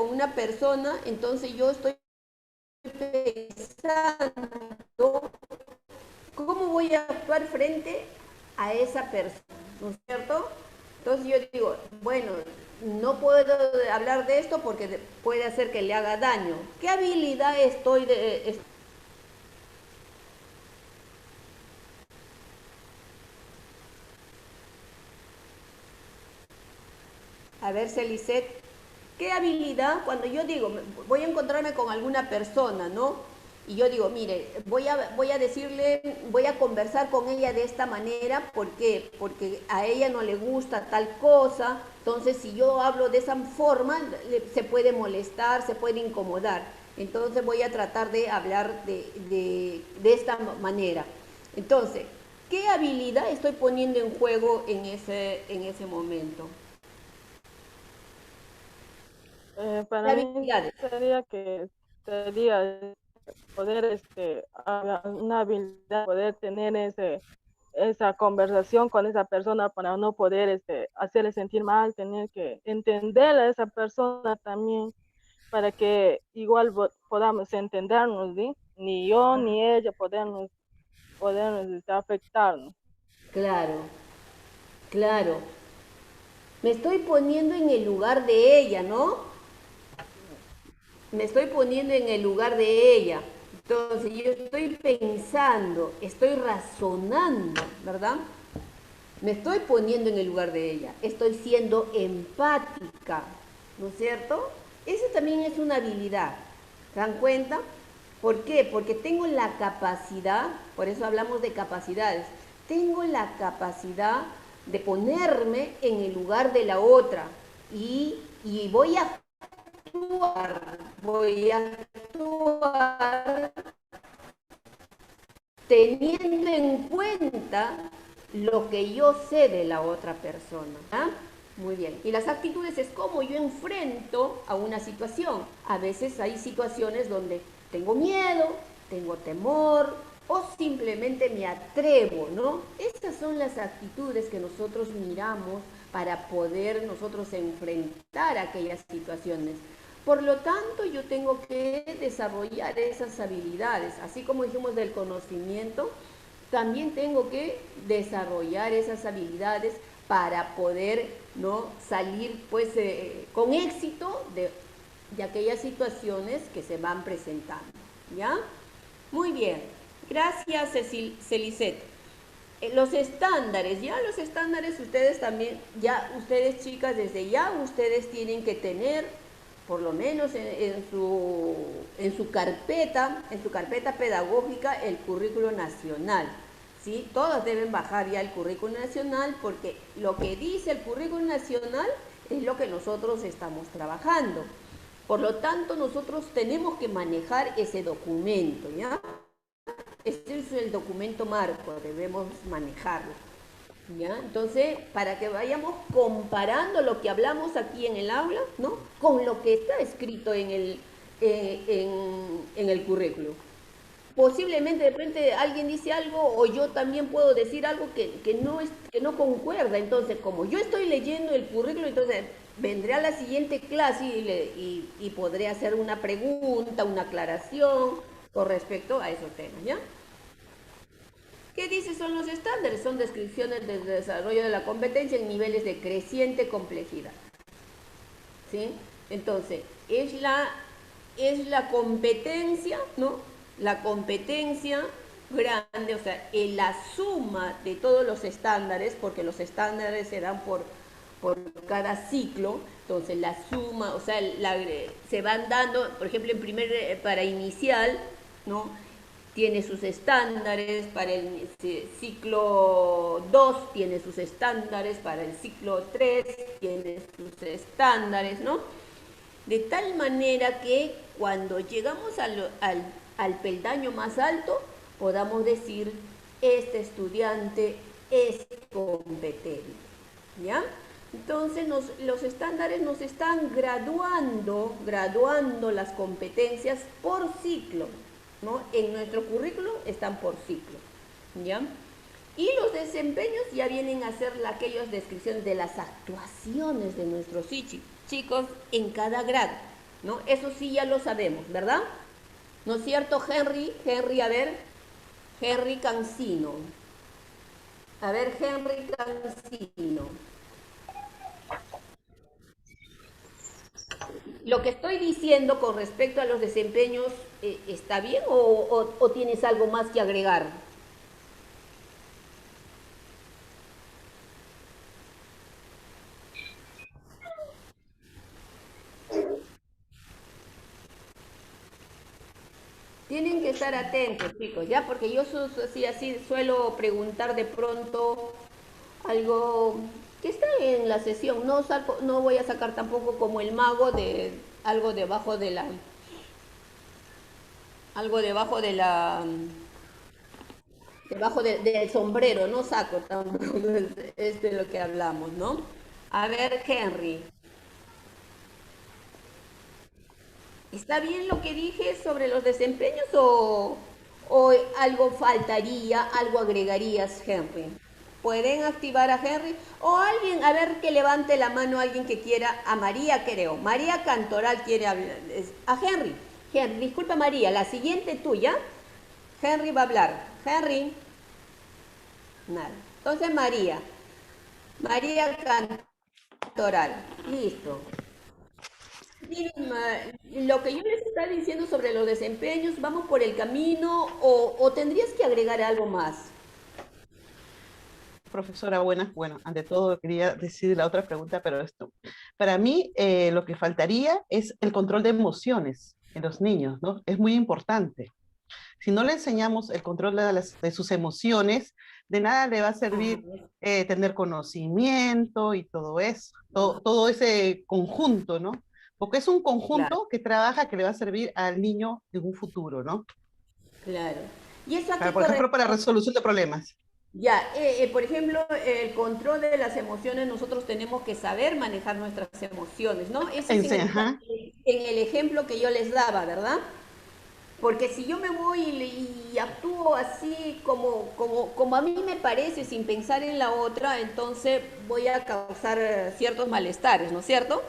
una persona, entonces yo estoy pensando cómo voy a actuar frente a esa persona, ¿no es cierto? Entonces yo digo, bueno, no puedo hablar de esto porque puede hacer que le haga daño. ¿Qué habilidad estoy de... A ver, Celicet, ¿qué habilidad cuando yo digo, voy a encontrarme con alguna persona, ¿no? Y yo digo, mire, voy a decirle, voy a conversar con ella de esta manera, ¿por qué? Porque a ella no le gusta tal cosa, entonces si yo hablo de esa forma, se puede molestar, se puede incomodar. Entonces voy a tratar de hablar de esta manera. Entonces, ¿qué habilidad estoy poniendo en juego en ese momento? ¿Qué Para mí habilidades? sería sería poder, una habilidad, poder tener esa conversación con esa persona para no poder, hacerle sentir mal, tener que entender a esa persona también, para que igual podamos entendernos, ¿sí? Ni yo ni ella podernos afectarnos. Claro, claro. Me estoy poniendo en el lugar de ella, ¿no? Me estoy poniendo en el lugar de ella. Entonces yo estoy pensando, estoy razonando, ¿verdad? Me estoy poniendo en el lugar de ella. Estoy siendo empática, ¿no es cierto? Esa también es una habilidad. ¿Se dan cuenta? ¿Por qué? Porque tengo la capacidad, por eso hablamos de capacidades, tengo la capacidad de ponerme en el lugar de la otra y voy a actuar teniendo en cuenta lo que yo sé de la otra persona. ¿Ah? Muy bien. Y las actitudes es como yo enfrento a una situación. A veces hay situaciones donde tengo miedo, tengo temor o simplemente me atrevo, ¿no? Estas son las actitudes que nosotros miramos para poder nosotros enfrentar aquellas situaciones. Por lo tanto, yo tengo que desarrollar esas habilidades, así como dijimos del conocimiento, también tengo que desarrollar esas habilidades para poder no salir pues con éxito de aquellas situaciones que se van presentando. ¿Ya? Muy bien. Gracias, Celicet. Los estándares, ya los estándares ustedes también, ya ustedes chicas, desde ya ustedes tienen que tener, por lo menos en su carpeta pedagógica, el currículo nacional. ¿Sí? Todas deben bajar ya el currículo nacional porque lo que dice el currículo nacional es lo que nosotros estamos trabajando. Por lo tanto, nosotros tenemos que manejar ese documento, ¿ya? Este es el documento marco, debemos manejarlo. ¿Ya? Entonces, para que vayamos comparando lo que hablamos aquí en el aula, ¿no? Con lo que está escrito en el currículo. Posiblemente de repente alguien dice algo o yo también puedo decir algo que no concuerda. Entonces, como yo estoy leyendo el currículo, entonces vendré a la siguiente clase y podré hacer una pregunta, una aclaración con respecto a esos temas, ¿ya? ¿Qué dice son los estándares? Son descripciones del desarrollo de la competencia en niveles de creciente complejidad. ¿Sí? Entonces, es la competencia, ¿no? La competencia grande, o sea, en la suma de todos los estándares, porque los estándares se dan por cada ciclo, entonces la suma, o sea, se van dando, por ejemplo, para inicial, ¿no? Tiene sus estándares, para el ciclo 2 tiene sus estándares, para el ciclo 3 tiene sus estándares, ¿no? De tal manera que cuando llegamos al peldaño más alto, podamos decir, este estudiante es competente, ¿ya? Entonces los estándares nos están graduando las competencias por ciclo, ¿no? En nuestro currículo están por ciclo, ¿ya? Y los desempeños ya vienen a ser aquellas descripciones de las actuaciones de nuestros chicos en cada grado. ¿no? Eso sí ya lo sabemos, ¿verdad? ¿No es cierto, Henry? Henry, a ver, Henry Cancino. A ver, Henry Cancino. Lo que estoy diciendo con respecto a los desempeños, ¿está bien o tienes algo más que agregar? Tienen que estar atentos, chicos, ¿ya? Porque yo así suelo preguntar de pronto algo que está en la sesión. No voy a sacar tampoco como el mago de algo debajo del sombrero, no saco tampoco, es de lo que hablamos, ¿no? A ver, Henry, ¿está bien lo que dije sobre los desempeños o algo faltaría, algo agregarías, Henry? ¿Pueden activar a Henry? O alguien, a ver que levante la mano alguien que quiera, a María creo. María Cantoral quiere hablar. A Henry. Henry, disculpa María, la siguiente tuya. Henry va a hablar. Henry. Nada. Entonces María. María Cantoral. Listo. Lo que yo les estaba diciendo sobre los desempeños, ¿vamos por el camino o tendrías que agregar algo más? Profesora, buenas. Bueno, ante todo quería decir la otra pregunta, pero esto, para mí lo que faltaría es el control de emociones en los niños, ¿no? Es muy importante. Si no le enseñamos el control de sus emociones, de nada le va a servir tener conocimiento y todo eso, todo ese conjunto, ¿no? Porque es un Claro, conjunto que trabaja que le va a servir al niño en un futuro, ¿no? claro. ¿Y eso a qué Por ejemplo, para corresponde? resolución de problemas. Ya, por ejemplo, el control de las emociones, nosotros tenemos que saber manejar nuestras emociones, ¿no? Eso es Ajá. en el ejemplo que yo les daba, ¿verdad? Porque si yo me voy y actúo así como a mí me parece, sin pensar en la otra, entonces voy a causar ciertos malestares, ¿no es cierto?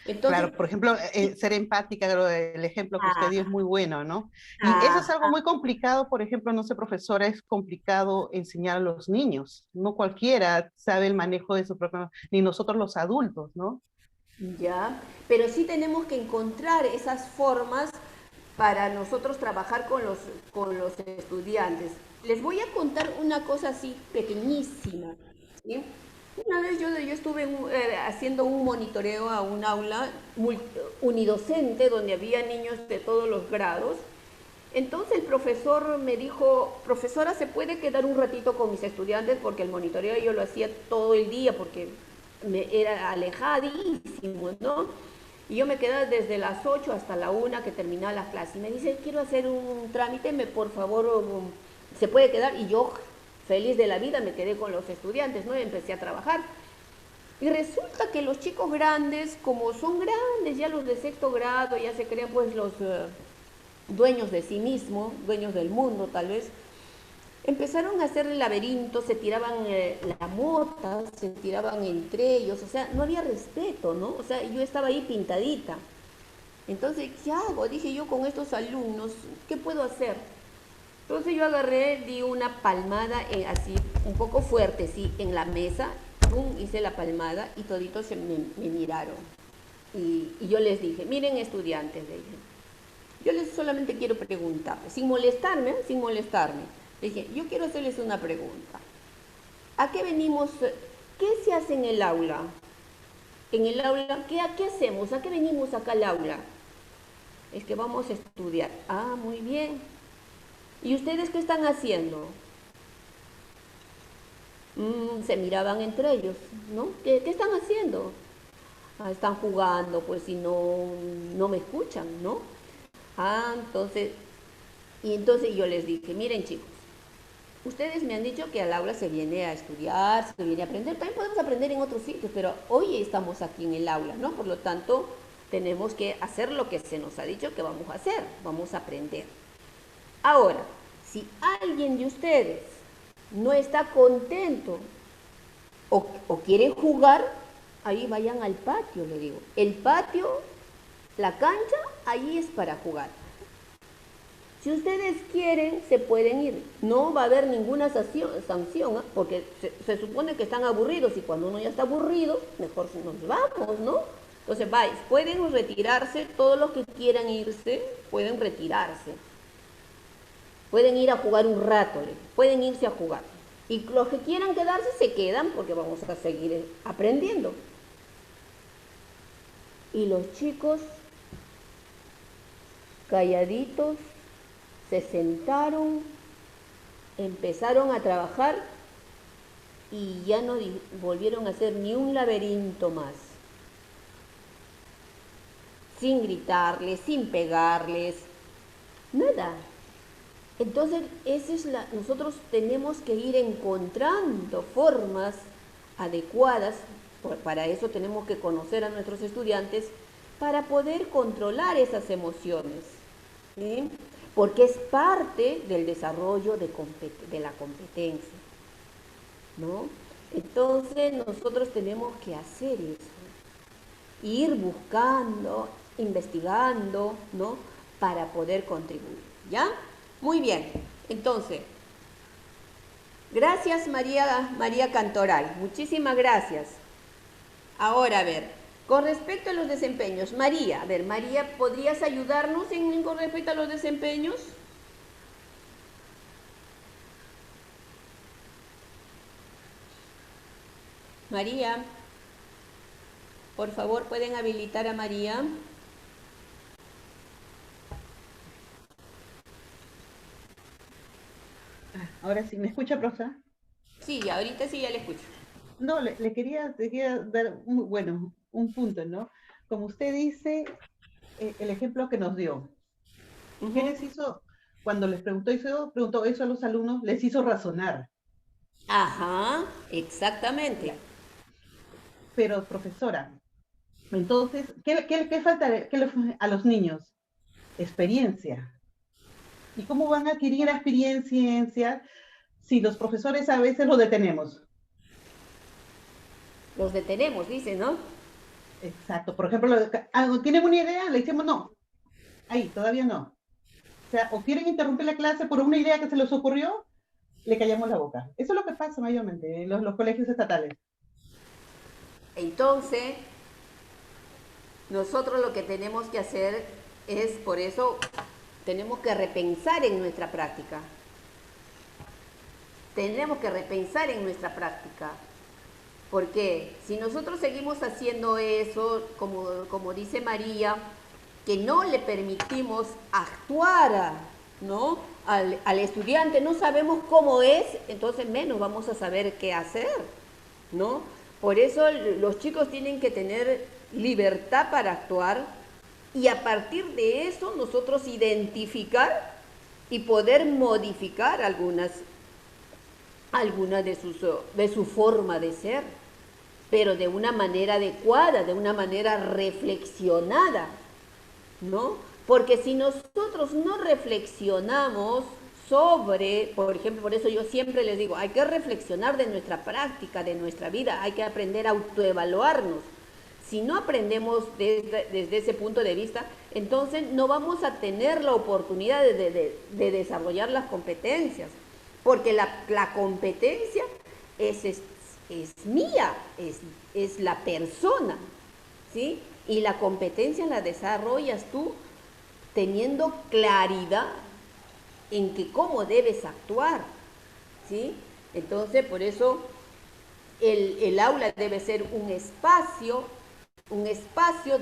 Entonces, Claro, por ejemplo, ser empática, el ejemplo que usted dio es ah, muy bueno, ¿no? Y eso es ah, algo muy complicado, por ejemplo, no sé, profesora, es complicado enseñar a los niños. No cualquiera sabe el manejo de su propio, ni nosotros los adultos, ¿no? ya, pero sí tenemos que encontrar esas formas para nosotros trabajar con los estudiantes. Les voy a contar una cosa así pequeñísima, ¿sí? Una vez yo estuve haciendo un monitoreo a un aula unidocente donde había niños de todos los grados. Entonces el profesor me dijo, profesora, ¿se puede quedar un ratito con mis estudiantes? Porque el monitoreo yo lo hacía todo el día porque me era alejadísimo, ¿no? Y yo me quedaba desde las 8 hasta la 1 que terminaba la clase. Y me dice, quiero hacer un trámite, por favor, ¿se puede quedar? Y yo, feliz de la vida, me quedé con los estudiantes, ¿no? Y empecé a trabajar. Y resulta que los chicos grandes, como son grandes, ya los de sexto grado, ya se creen pues los dueños de sí mismos, dueños del mundo tal vez, empezaron a hacer el laberinto, se tiraban la mota, se tiraban entre ellos, o sea, no había respeto, ¿no? O sea, yo estaba ahí pintadita. Entonces, ¿qué hago? Dije yo con estos alumnos, ¿qué puedo hacer? Entonces yo agarré, di una palmada así, un poco fuerte, sí, en la mesa, pum, hice la palmada y toditos me miraron. Y yo les dije, miren estudiantes, le dije, yo les solamente quiero preguntarles, sin molestarme, sin molestarme. Le dije, yo quiero hacerles una pregunta. ¿A qué venimos? ¿Qué se hace en el aula? En el aula, ¿qué hacemos? ¿A qué venimos acá al aula? Es que vamos a estudiar. Ah, muy bien. ¿Y ustedes qué están haciendo? Se miraban entre ellos, ¿no? ¿Qué están haciendo? Ah, están jugando, pues si no me escuchan, ¿no? Ah, entonces yo les dije, miren chicos, ustedes me han dicho que al aula se viene a estudiar, se viene a aprender. También podemos aprender en otros sitios, pero hoy estamos aquí en el aula, ¿no? Por lo tanto, tenemos que hacer lo que se nos ha dicho que vamos a hacer, vamos a aprender. Ahora, si alguien de ustedes no está contento o quiere jugar, ahí vayan al patio, le digo. El patio La cancha ahí es para jugar. Si ustedes quieren, se pueden ir. No va a haber ninguna sanción, ¿eh? Porque se supone que están aburridos y cuando uno ya está aburrido, mejor nos vamos, ¿no? Entonces, pueden retirarse, todos los que quieran irse, pueden retirarse. Pueden ir a jugar un rato, pueden irse a jugar. Y los que quieran quedarse, se quedan porque vamos a seguir aprendiendo. Y los chicos, calladitos, se sentaron, empezaron a trabajar y ya no volvieron a hacer ni un laberinto más. Sin gritarles, sin pegarles, nada. Entonces, nosotros tenemos que ir encontrando formas adecuadas, para eso tenemos que conocer a nuestros estudiantes, para poder controlar esas emociones, ¿sí? Porque es parte del desarrollo de la competencia, ¿no? Entonces nosotros tenemos que hacer eso, ir buscando, investigando, ¿no? Para poder contribuir, ¿ya? Muy bien, entonces, gracias María Cantoral, muchísimas gracias. Ahora, a ver, con respecto a los desempeños, María, a ver, María, ¿podrías ayudarnos con respecto a los desempeños? María, por favor, ¿pueden habilitar a María? Ahora sí, ¿me escucha, profe? Sí, ahorita sí ya le escucho. No, le quería dar un punto, ¿no? Como usted dice, el ejemplo que nos dio. ¿Qué les hizo cuando les preguntó eso a los alumnos? Les hizo razonar. Ajá, exactamente. Pero, profesora, entonces, ¿qué falta a los niños? Experiencia. ¿Y cómo van a adquirir experiencia si los profesores a veces los detenemos? Los detenemos, dice, ¿no? Exacto. Por ejemplo, ¿tienen una idea? Le decimos no. Ahí, todavía no. O sea, o quieren interrumpir la clase por una idea que se les ocurrió, le callamos la boca. Eso es lo que pasa mayormente en los colegios estatales. Entonces, nosotros lo que tenemos que hacer es, por eso, tenemos que repensar en nuestra práctica. Tenemos que repensar en nuestra práctica. Porque si nosotros seguimos haciendo eso, como dice María, que no le permitimos actuar, ¿no? al estudiante, no sabemos cómo es, entonces menos vamos a saber qué hacer, ¿no? Por eso los chicos tienen que tener libertad para actuar y a partir de eso nosotros identificar y poder modificar algunas de su forma de ser, pero de una manera adecuada, de una manera reflexionada, ¿no? Porque si nosotros no reflexionamos sobre, por ejemplo, por eso yo siempre les digo, hay que reflexionar de nuestra práctica, de nuestra vida, hay que aprender a autoevaluarnos. Si no aprendemos desde ese punto de vista, entonces no vamos a tener la oportunidad de desarrollar las competencias, porque la competencia es mía, es la persona, ¿sí? Y la competencia la desarrollas tú teniendo claridad en que cómo debes actuar, ¿sí? Entonces, por eso el aula debe ser un espacio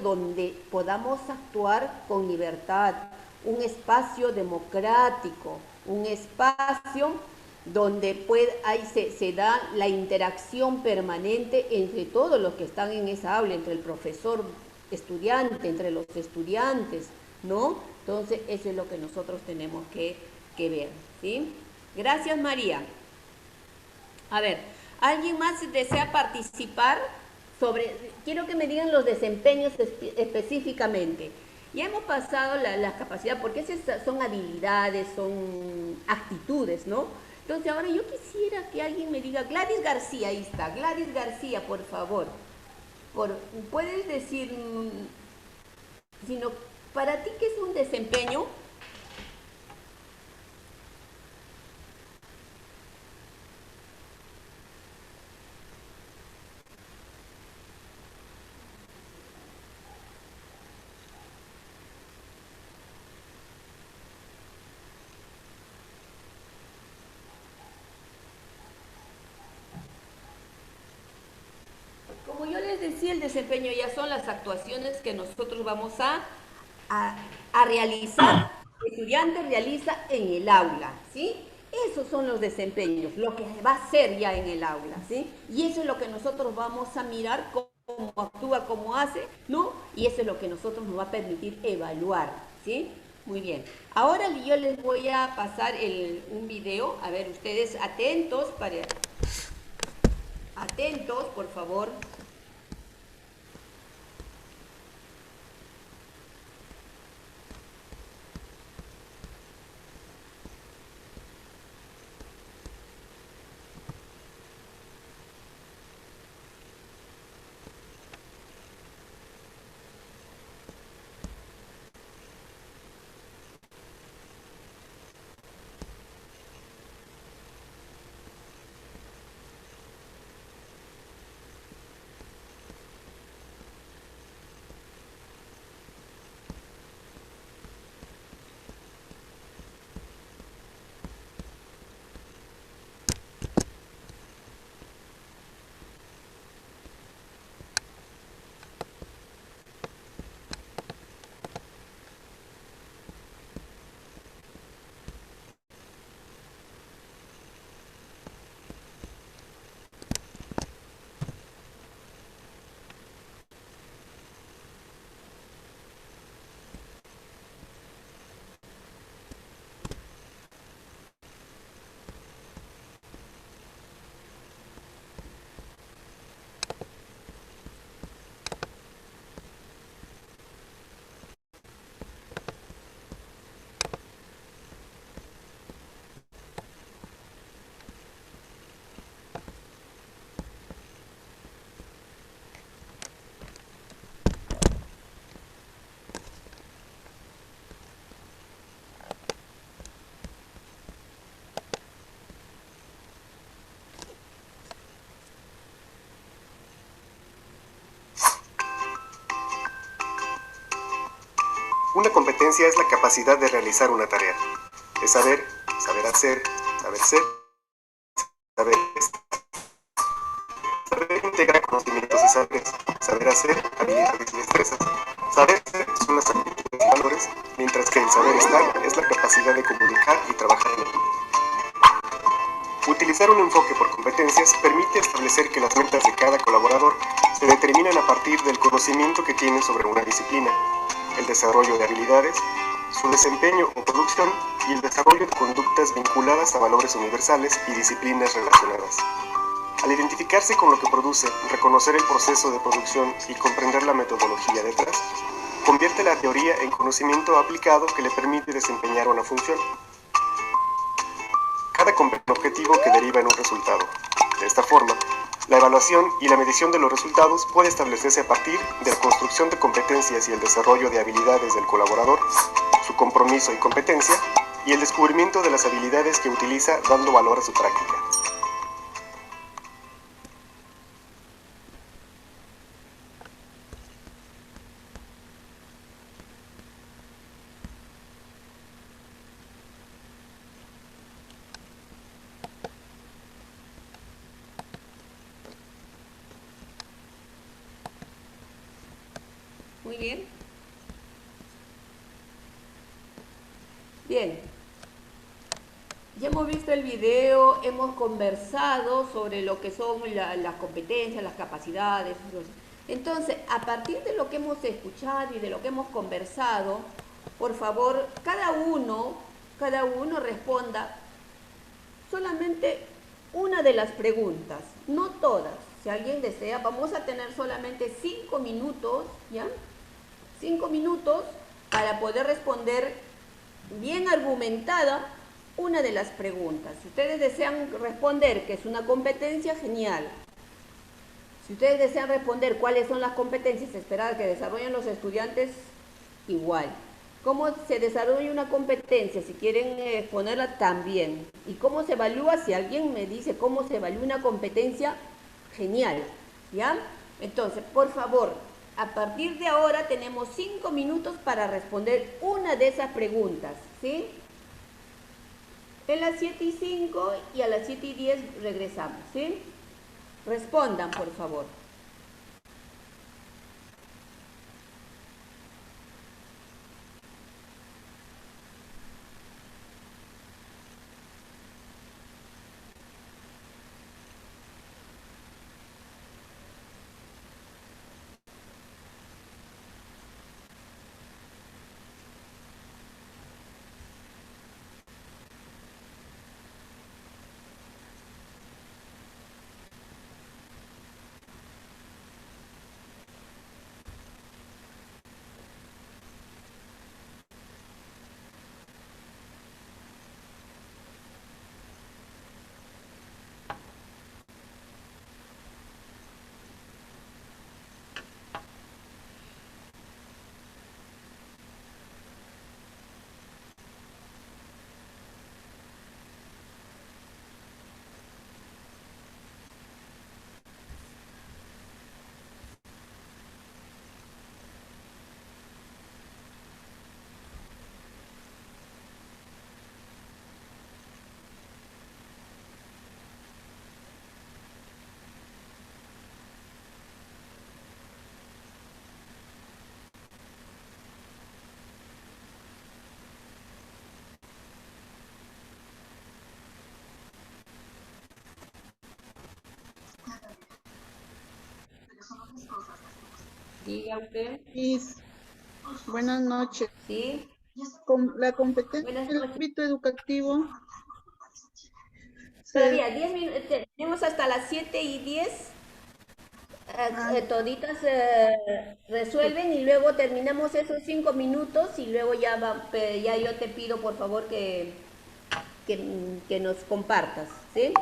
donde podamos actuar con libertad, un espacio democrático, un espacio donde se da la interacción permanente entre todos los que están en esa aula, entre el profesor estudiante, entre los estudiantes, ¿no? Entonces, eso es lo que nosotros tenemos que ver, ¿sí? Gracias, María. A ver, ¿alguien más desea participar quiero que me digan los desempeños específicamente? Ya hemos pasado la capacidad, porque esas son habilidades, son actitudes, ¿no? Entonces ahora yo quisiera que alguien me diga, Gladys García, ahí está, Gladys García, por favor. ¿Puedes decir sino para ti, ¿qué es un desempeño? Como yo les decía, el desempeño ya son las actuaciones que nosotros vamos a realizar, el estudiante realiza en el aula, ¿sí? Esos son los desempeños, lo que va a hacer ya en el aula, ¿sí? Y eso es lo que nosotros vamos a mirar, cómo actúa, cómo hace, ¿no? Y eso es lo que nosotros nos va a permitir evaluar, ¿sí? Muy bien. Ahora yo les voy a pasar un video, a ver, ustedes atentos, por favor. Una competencia es la capacidad de realizar una tarea. Es saber, saber hacer, saber ser, saber estar. Saber integrar conocimientos y saberes, saber hacer, habilidades y destrezas. Saber ser son las actitudes y valores, mientras que el saber estar es la capacidad de comunicar y trabajar en equipo. Utilizar un enfoque por competencias permite establecer que las metas de cada colaborador se determinan a partir del conocimiento que tiene sobre una disciplina, el desarrollo de habilidades, su desempeño o producción y el desarrollo de conductas vinculadas a valores universales y disciplinas relacionadas. Al identificarse con lo que produce, reconocer el proceso de producción y comprender la metodología detrás, convierte la teoría en conocimiento aplicado que le permite desempeñar una función. Cada objetivo que deriva en un resultado. De esta forma, la evaluación y la medición de los resultados puede establecerse a partir de la construcción de competencias y el desarrollo de habilidades del colaborador, su compromiso y competencia, y el descubrimiento de las habilidades que utiliza dando valor a su práctica. Muy bien. Bien. Ya hemos visto el video, hemos conversado sobre lo que son las competencias, las capacidades. Entonces, a partir de lo que hemos escuchado y de lo que hemos conversado, por favor, cada uno responda solamente una de las preguntas, no todas. Si alguien desea, vamos a tener solamente 5 minutos, ¿ya? 5 minutos para poder responder bien argumentada una de las preguntas. Si ustedes desean responder que es una competencia, genial. Si ustedes desean responder cuáles son las competencias esperadas que desarrollen los estudiantes, igual. ¿Cómo se desarrolla una competencia? Si quieren ponerla también. ¿Y cómo se evalúa? Si alguien me dice cómo se evalúa una competencia, genial. ¿Ya? Entonces, por favor, a partir de ahora tenemos 5 minutos para responder una de esas preguntas. ¿Sí? En las 7:05 y a las 7:10 regresamos. ¿Sí? Respondan, por favor. Diga usted. Miss, buenas noches. ¿Sí? La competencia Buenas del noches. ámbito educativo Todavía 10 minutos, tenemos hasta las 7:10. Toditas resuelven y luego terminamos esos 5 minutos y luego ya, ya yo te pido por favor que nos compartas, ¿sí?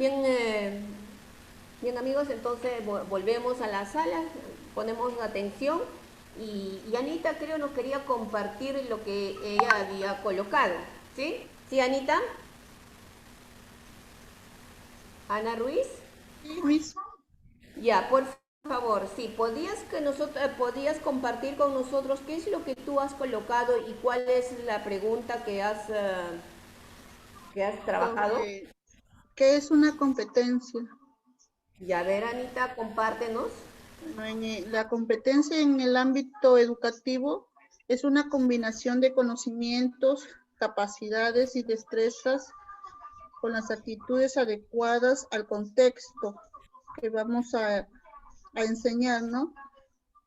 bien, bien amigos, entonces volvemos a la sala, ponemos atención y Anita creo nos quería compartir lo que ella había colocado, ¿sí? ¿Sí, Anita? Ana Ruiz. Sí, Miss. Ya, por favor, sí, podías compartir con nosotros qué es lo que tú has colocado y cuál es la pregunta que has trabajado. Sobre ¿qué es una competencia? Ya, a ver, Anita, compártenos. La competencia en el ámbito educativo es una combinación de conocimientos, capacidades y destrezas con las actitudes adecuadas al contexto que vamos a enseñar, ¿no?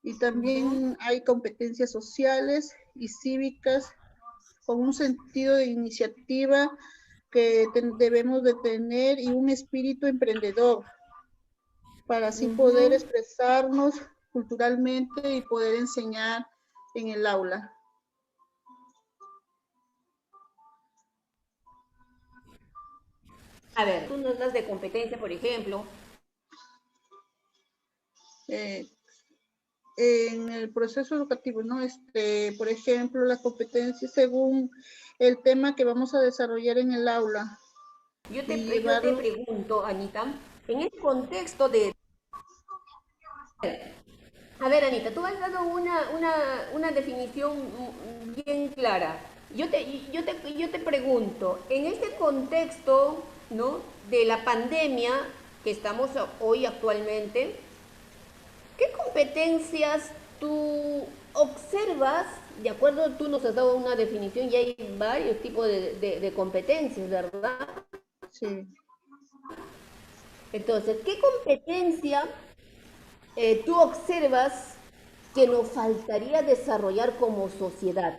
Y también hay competencias sociales y cívicas con un sentido de iniciativa que debemos de tener y un espíritu emprendedor para así poder expresarnos culturalmente y poder enseñar en el aula. A ver, tú nos das de competencia, por ejemplo. En el proceso educativo, ¿no? Por ejemplo, las competencias según el tema que vamos a desarrollar en el aula. Yo te pregunto, Anita, en el contexto de... A ver, Anita, tú has dado una definición bien clara. Yo te pregunto, en este contexto, ¿no?, de la pandemia que estamos hoy actualmente, ¿qué competencias tú observas? De acuerdo, tú nos has dado una definición y hay varios tipos de competencias, ¿verdad? Sí. Entonces, ¿qué competencia tú observas que nos faltaría desarrollar como sociedad?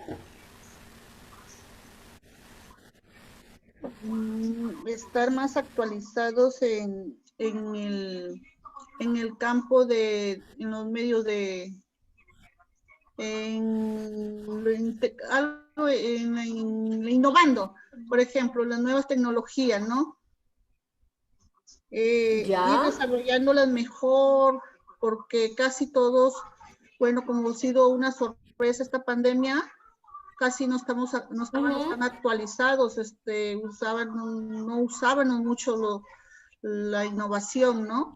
Estar más actualizados en el campo en los medios innovando, por ejemplo, las nuevas tecnologías, ¿no? Ir desarrollándolas mejor, porque casi todos, bueno, como ha sido una sorpresa esta pandemia, casi no estábamos tan actualizados, no usábamos mucho la innovación, ¿no?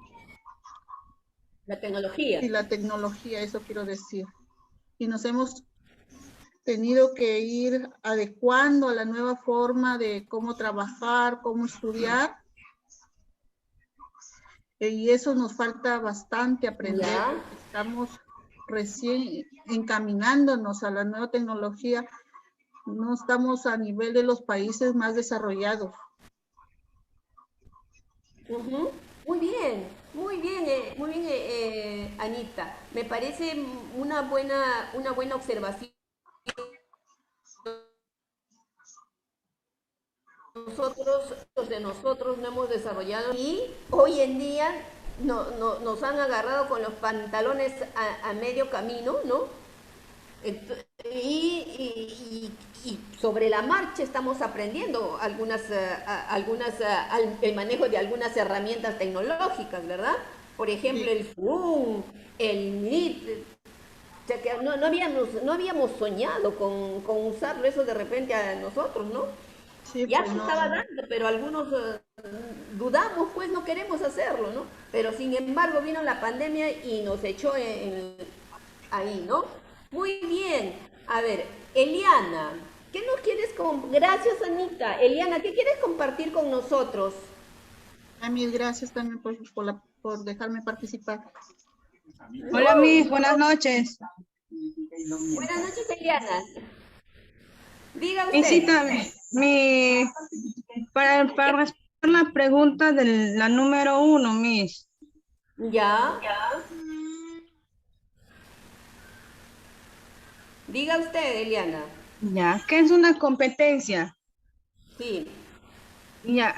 La tecnología. Y la tecnología, eso quiero decir. Y nos hemos tenido que ir adecuando a la nueva forma de cómo trabajar, cómo estudiar. Y eso nos falta bastante aprender. Estamos recién encaminándonos a la nueva tecnología. No estamos a nivel de los países más desarrollados. Muy bien, Anita. Me parece una buena observación. Nosotros no hemos desarrollado y hoy en día nos han agarrado con los pantalones a medio camino, ¿no? Y sobre la marcha estamos aprendiendo el manejo de algunas herramientas tecnológicas, ¿verdad? Por ejemplo, el Zoom, el Meet. O sea que no habíamos soñado con usarlo eso de repente a nosotros, ¿no? Sí, ya pues se estaba dando, pero algunos dudamos, pues no queremos hacerlo, ¿no? Pero sin embargo vino la pandemia y nos echó ahí, ¿no? Muy bien. A ver, Eliana, ¿qué nos quieres Gracias, Anita. Eliana, ¿qué quieres compartir con nosotros? Mil gracias también por dejarme participar. Hola, Miss, buenas noches. Buenas noches, Eliana. Diga usted. Visita, para responder la pregunta de la número 1, Miss. Ya. Diga usted, Eliana. Ya, ¿qué es una competencia? Sí. Ya,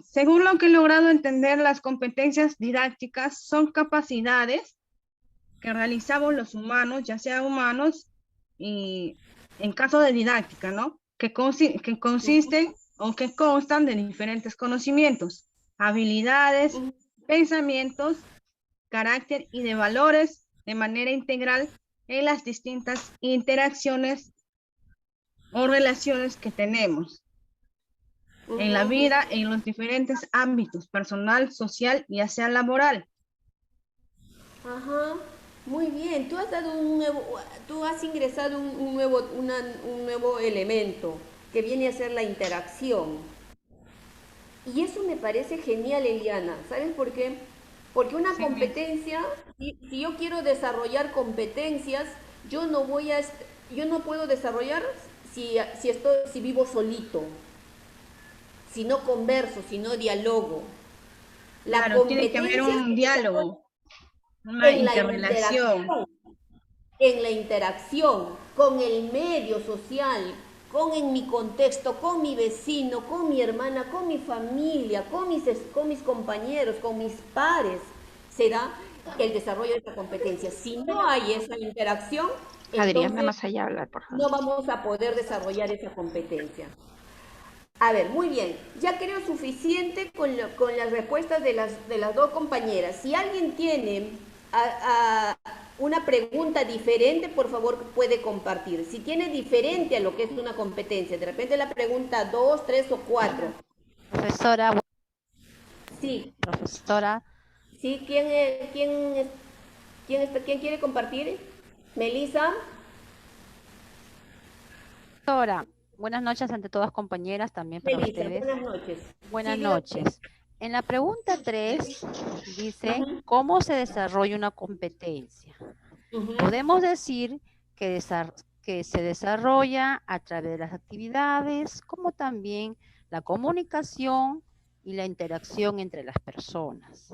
según lo que he logrado entender, las competencias didácticas son capacidades que realizamos los humanos, ya sean humanos, y en caso de didáctica, ¿no? Que consisten o que constan de diferentes conocimientos. habilidades, pensamientos, carácter y de valores de manera integral en las distintas interacciones o relaciones que tenemos en la vida, en los diferentes ámbitos, personal, social y hacia laboral. Ajá, muy bien. Tú has dado tú has ingresado un nuevo elemento que viene a ser la interacción. Y eso me parece genial, Eliana. ¿Sabes por qué? Porque una Sí. competencia, si yo quiero desarrollar competencias, yo no puedo desarrollar si vivo solito, si no converso, si no dialogo. La Claro, tiene que haber competencia un diálogo, una interrelación. En la interacción con el medio social, en mi contexto, con mi vecino, con mi hermana, con mi familia, con mis compañeros, con mis pares, se da el desarrollo de esta competencia. Si no hay esa interacción, Adriana, entonces más allá hablar, por favor. no vamos a poder desarrollar esa competencia. A ver, muy bien, ya creo suficiente con las respuestas de las dos compañeras. Si alguien tiene una pregunta diferente, por favor puede compartir. Si tiene diferente a lo que es una competencia, de repente la pregunta 2, 3 o 4. Profesora, Sí, profesora, sí, ¿quién quiere compartir? Melissa. profesora, buenas noches ante todas compañeras, también para Melissa, ustedes. buenas noches. Buenas Sí, dígame. noches. En la pregunta 3 dice, Ujú. ¿cómo se desarrolla una competencia? Ujú. Podemos decir que se desarrolla a través de las actividades, como también la comunicación y la interacción entre las personas.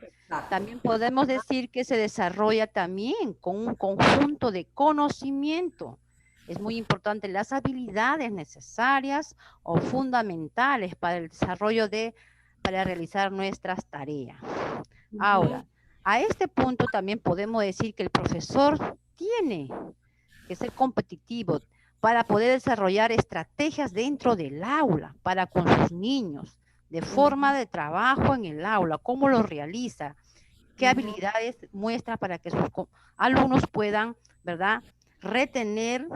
Exacto. También podemos decir que se desarrolla también con un conjunto de conocimiento. Es muy importante las habilidades necesarias o fundamentales para el desarrollo para realizar nuestras tareas. Ahora, a este punto también podemos decir que el profesor tiene que ser competitivo para poder desarrollar estrategias dentro del aula, para con sus niños, de forma de trabajo en el aula, cómo lo realiza, qué habilidades muestra para que sus alumnos puedan, ¿verdad?, retener,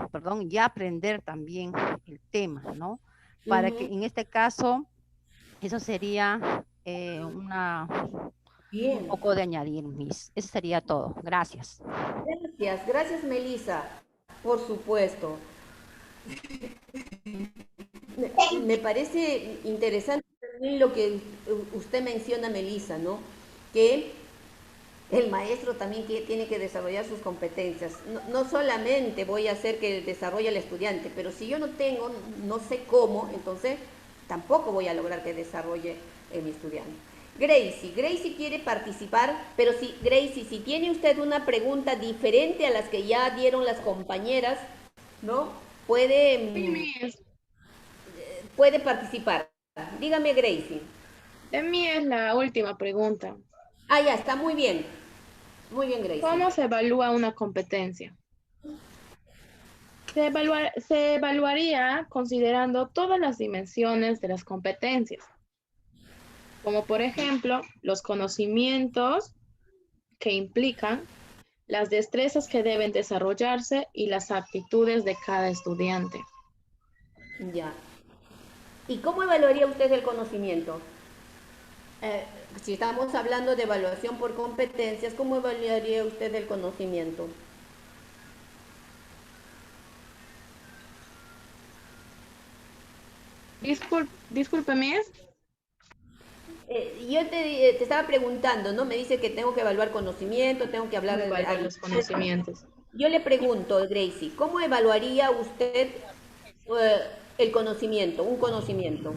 y aprender también el tema, ¿no? Para que en este caso, eso sería un poco de añadir, Miss. Eso sería todo. Gracias. Gracias Melissa, por supuesto. Me parece interesante también lo que usted menciona, Melissa, ¿no? Que el maestro también tiene que desarrollar sus competencias. No solamente voy a hacer que desarrolle el estudiante, pero si yo no sé cómo, entonces tampoco voy a lograr que desarrolle mi estudiante. Gracie quiere participar, pero Gracie, si tiene usted una pregunta diferente a las que ya dieron las compañeras, ¿no? Puede participar. Dígame, Gracie. De mí es la última pregunta. Ah, ya, está muy bien. Muy bien, Gracie. ¿Cómo se evalúa una competencia? Se evaluaría considerando todas las dimensiones de las competencias, como por ejemplo, los conocimientos que implican, las destrezas que deben desarrollarse y las aptitudes de cada estudiante. Ya. ¿Y cómo evaluaría usted el conocimiento? Si estamos hablando de evaluación por competencias, ¿cómo evaluaría usted el conocimiento? Discúlpeme. Yo te estaba preguntando, ¿no? Me dice que tengo que evaluar conocimiento, tengo que hablar de los conocimientos. Yo le pregunto, Gracie, ¿cómo evaluaría usted el conocimiento, un conocimiento?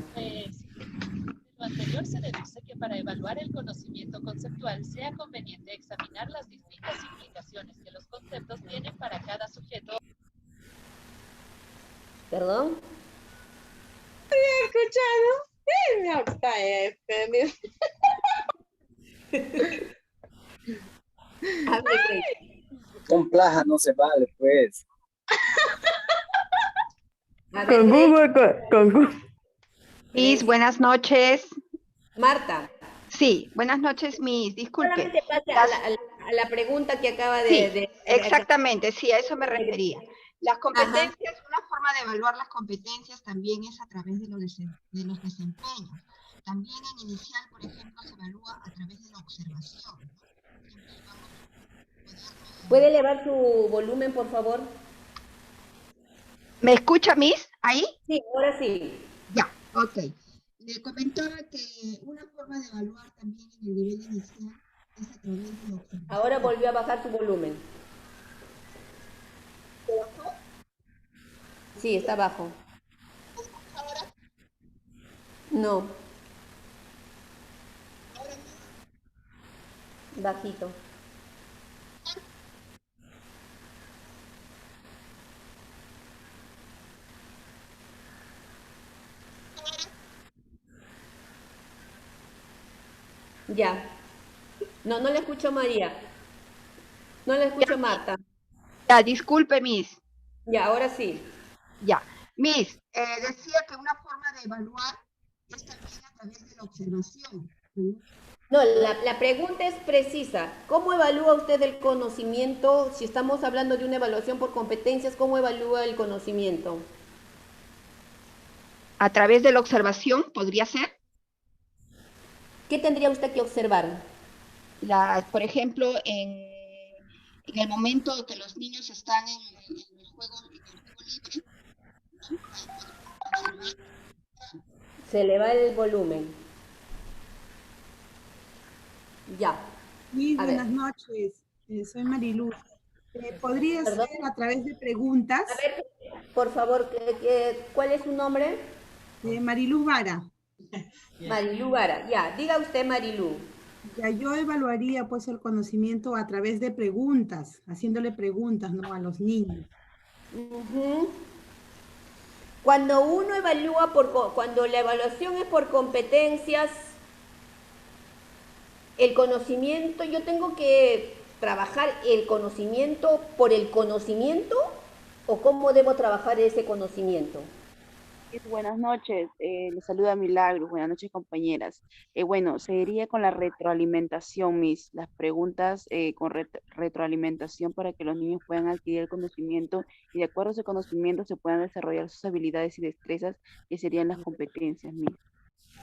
Lo anterior se deduce que para evaluar el conocimiento conceptual sea conveniente examinar las distintas implicaciones que los conceptos tienen para cada sujeto. ¿Perdón? Con plaja no se vale, pues. Con Google, Miss, buenas noches. Marta, Sí, buenas noches, Miss. Disculpe. solamente pase Las- a la pregunta que acaba Sí, de exactamente, sí, a eso me refería. Las Ajá. competencias, una forma de evaluar las competencias también es a través de de los desempeños. También en inicial, por ejemplo, se evalúa a través de la observación, ¿no? Siempre llevamos cuadernos. ¿Puede elevar su volumen, por favor? ¿Me escucha, Miss? ¿Ahí? Sí, ahora sí. Ya, ok. Le comentaba que una forma de evaluar también en el nivel inicial es a través de la observación. Ahora volvió a bajar su volumen. ¿Se bajó? Sí, está bajo. ¿Me escucha ahora? No, Ahora Miss. bajito. Ya. No, no le escucho María. No le escucho Marta. Ya, disculpe, Miss. Ya, ahora sí. Ya. Miss, decía que una forma de evaluar es también a través de la observación. No, la pregunta es precisa. ¿Cómo evalúa usted el conocimiento? Si estamos hablando de una evaluación por competencias, ¿cómo evalúa el conocimiento? A través de la observación, ¿podría ser? ¿Qué tendría usted que observar? Por ejemplo, en el momento que los niños están en el juego libre, ¿no? Observar. Se le va el volumen. Ya. Muy A ver. buenas noches, soy Mariluz. ¿Podría Perdón. ser a través de preguntas? A ver, por favor, ¿cuál es su nombre? Mariluz Vara. Marilú Vara. Ya, diga usted, Marilú. Ya, yo evaluaría pues el conocimiento a través de preguntas, haciéndole preguntas, ¿no? A los niños. Ujú. Cuando uno evalúa cuando la evaluación es por competencias, el conocimiento, yo tengo que trabajar el conocimiento por el conocimiento, o cómo debo trabajar ese conocimiento. Buenas noches, les saluda Milagros, buenas noches compañeras. Bueno, seguiría con la retroalimentación, las preguntas con retroalimentación para que los niños puedan adquirir el conocimiento y de acuerdo a ese conocimiento se puedan desarrollar sus habilidades y destrezas que serían las competencias,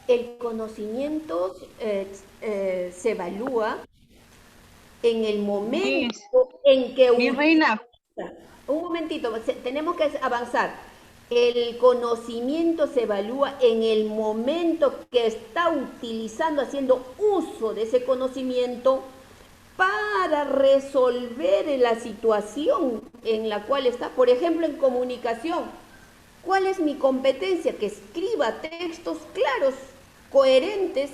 El conocimiento se evalúa en el momento en que Mi reina. Un momentito, tenemos que avanzar. El conocimiento se evalúa en el momento que está utilizando, haciendo uso de ese conocimiento para resolver la situación en la cual está. Por ejemplo, en comunicación, ¿cuál es mi competencia? Que escriba textos claros, coherentes.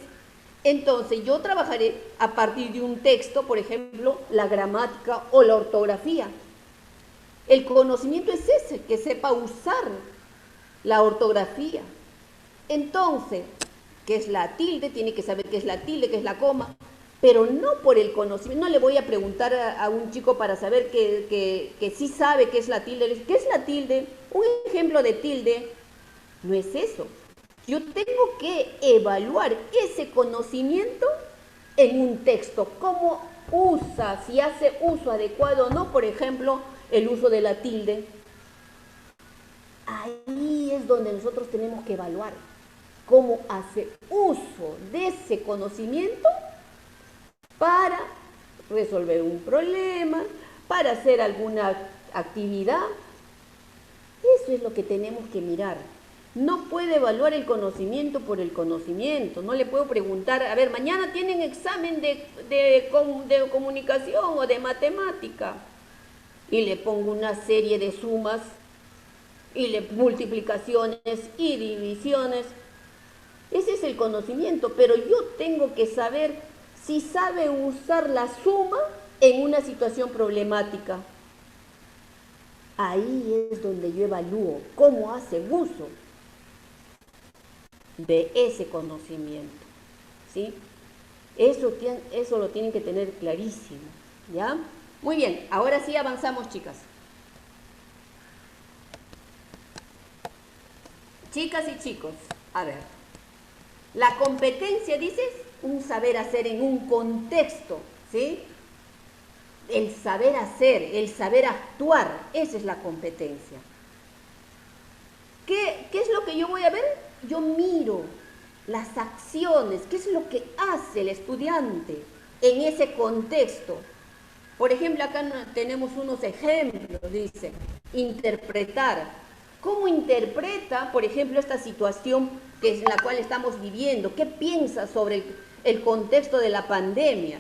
Entonces, yo trabajaré a partir de un texto, por ejemplo, la gramática o la ortografía. El conocimiento es ese, que sepa usar la ortografía. Entonces, ¿qué es la tilde? Tiene que saber qué es la tilde, qué es la coma, pero no por el conocimiento. No le voy a preguntar a un chico para saber que sí sabe qué es la tilde. ¿Qué es la tilde? Un ejemplo de tilde no es eso. Yo tengo que evaluar ese conocimiento en un texto. ¿Cómo usa? Si hace uso adecuado o no, por ejemplo, el uso de la tilde. Ahí es donde nosotros tenemos que evaluar cómo hace uso de ese conocimiento para resolver un problema, para hacer alguna actividad. Eso es lo que tenemos que mirar. No puede evaluar el conocimiento por el conocimiento. No le puedo preguntar, a ver, mañana tienen examen de comunicación o de matemática. Y le pongo una serie de sumas y multiplicaciones y divisiones. Ese es el conocimiento, pero yo tengo que saber si sabe usar la suma en una situación problemática. Ahí es donde yo evalúo cómo hace uso de ese conocimiento, ¿sí? Eso lo tienen que tener clarísimo, ¿ya? Muy bien, ahora sí avanzamos, chicas. Chicas y chicos, a ver. La competencia, dices, un saber hacer en un contexto, ¿sí? El saber hacer, el saber actuar, esa es la competencia. ¿Qué es lo que yo voy a ver? Yo miro las acciones, qué es lo que hace el estudiante en ese contexto. Por ejemplo, acá tenemos unos ejemplos, dice, interpretar. ¿Cómo interpreta, por ejemplo, esta situación que es la cual estamos viviendo? ¿Qué piensa sobre el contexto de la pandemia?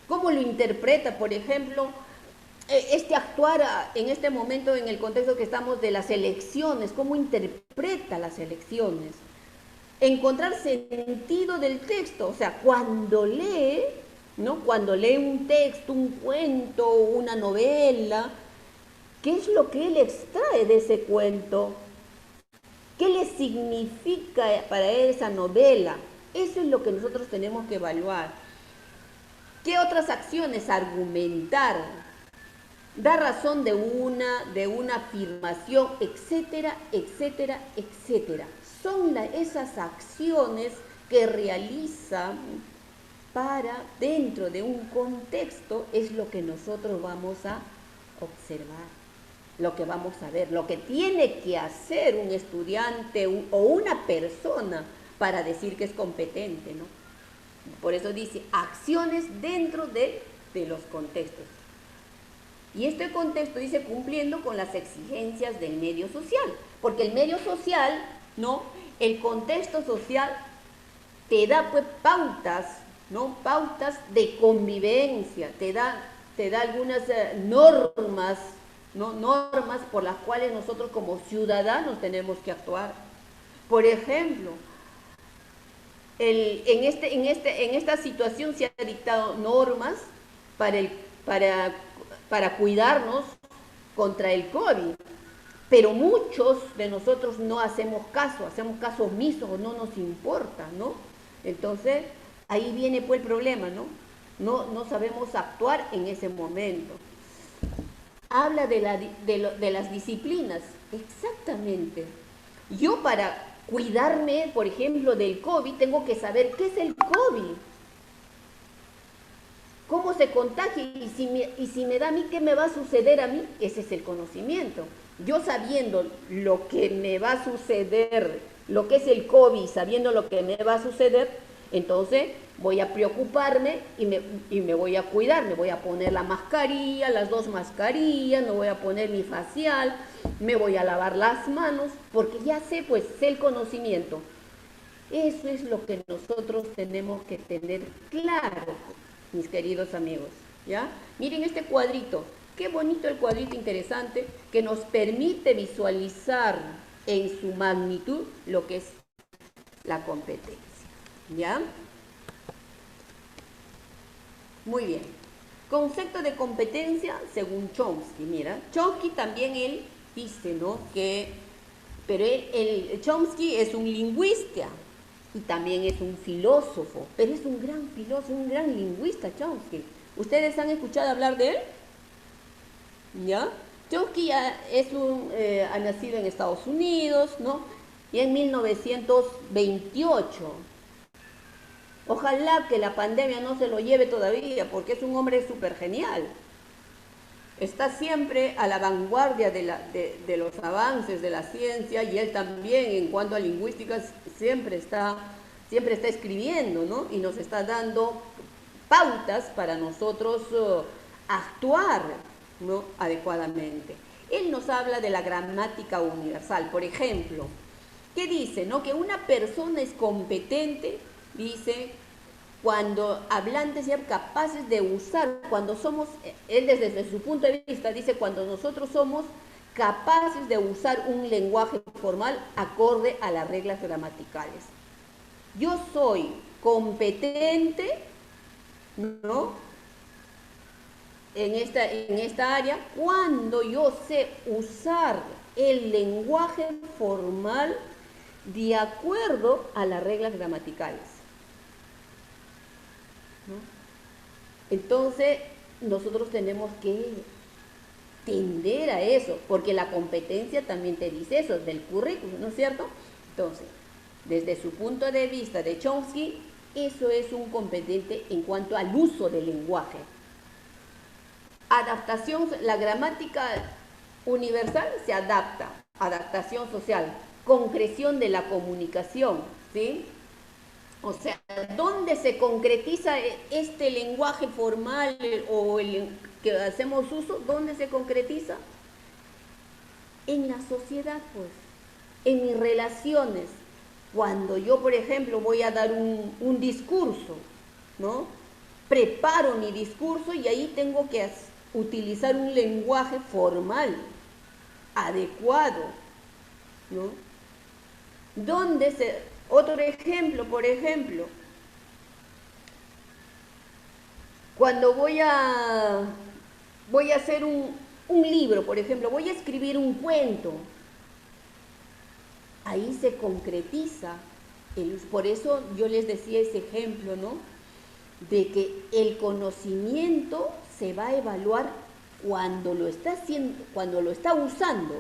¿Cómo lo interpreta, por ejemplo, este actuar en este momento en el contexto que estamos de las elecciones? ¿Cómo interpreta las elecciones? Encontrar sentido del texto, o sea, cuando lee, ¿no? Cuando lee un texto, un cuento, una novela, ¿qué es lo que él extrae de ese cuento? ¿Qué le significa para él esa novela? Eso es lo que nosotros tenemos que evaluar. ¿Qué otras acciones? Argumentar, dar razón de una afirmación, etcétera, etcétera, etcétera. Son esas acciones que realiza para, dentro de un contexto, es lo que nosotros vamos a observar, lo que vamos a ver, lo que tiene que hacer un estudiante o una persona para decir que es competente, ¿no? Por eso dice, acciones dentro de los contextos. Y este contexto dice cumpliendo con las exigencias del medio social, porque el medio social, ¿no? El contexto social te da pues pautas, ¿no? Pautas de convivencia, te da algunas normas, ¿no? Normas por las cuales nosotros como ciudadanos tenemos que actuar. Por ejemplo, en esta situación se han dictado normas para cuidarnos contra el COVID, pero muchos de nosotros no hacemos caso omiso, no nos importa, ¿no? Entonces, ahí viene pues el problema, ¿no? No sabemos actuar en ese momento. Habla de las disciplinas, exactamente. Yo para cuidarme, por ejemplo, del COVID, tengo que saber qué es el COVID, cómo se contagia y si me da a mí, ¿qué me va a suceder a mí? Ese es el conocimiento. Yo sabiendo lo que me va a suceder, lo que es el COVID, sabiendo lo que me va a suceder, entonces voy a preocuparme y me voy a cuidar, me voy a poner la mascarilla, las 2 mascarillas, me voy a poner mi facial, me voy a lavar las manos, porque ya sé, pues, sé el conocimiento. Eso es lo que nosotros tenemos que tener claro, mis queridos amigos, ¿ya? Miren este cuadrito, qué bonito el cuadrito interesante, que nos permite visualizar en su magnitud lo que es la competencia, ¿ya? Muy bien. Concepto de competencia según Chomsky. Mira, Chomsky también él dice, ¿no? Pero Chomsky es un lingüista y también es un filósofo, pero es un gran filósofo, un gran lingüista Chomsky. ¿Ustedes han escuchado hablar de él? ¿Ya? Chomsky ha nacido en Estados Unidos, ¿no? Y en 1928. Ojalá que la pandemia no se lo lleve todavía, porque es un hombre súper genial. Está siempre a la vanguardia de los avances de la ciencia, y él también, en cuanto a lingüística, siempre está escribiendo, ¿no? Y nos está dando pautas para nosotros actuar, ¿no? Adecuadamente. Él nos habla de la gramática universal. Por ejemplo, ¿qué dice? ¿No? Que una persona es competente, dice, cuando hablantes sean capaces de usar, cuando somos, él desde su punto de vista dice, cuando nosotros somos capaces de usar un lenguaje formal acorde a las reglas gramaticales. Yo soy competente, ¿no? En esta área, cuando yo sé usar el lenguaje formal de acuerdo a las reglas gramaticales, ¿no? Entonces, nosotros tenemos que tender a eso, porque la competencia también te dice eso, del currículum, ¿no es cierto? Entonces, Desde su punto de vista de Chomsky, eso es un competente en cuanto al uso del lenguaje. Adaptación, la gramática universal se adapta, adaptación social, concreción de la comunicación, ¿sí? O sea, ¿dónde se concretiza este lenguaje formal o el que hacemos uso? ¿Dónde se concretiza? En la sociedad, pues, en mis relaciones. Cuando yo, por ejemplo, voy a dar un discurso, ¿no? Preparo mi discurso y ahí tengo que utilizar un lenguaje formal, adecuado, ¿no? Otro ejemplo, por ejemplo, cuando voy a hacer un libro, por ejemplo, voy a escribir un cuento, ahí se concretiza, por eso yo les decía ese ejemplo, ¿no? De que el conocimiento se va a evaluar cuando lo está haciendo, cuando lo está usando,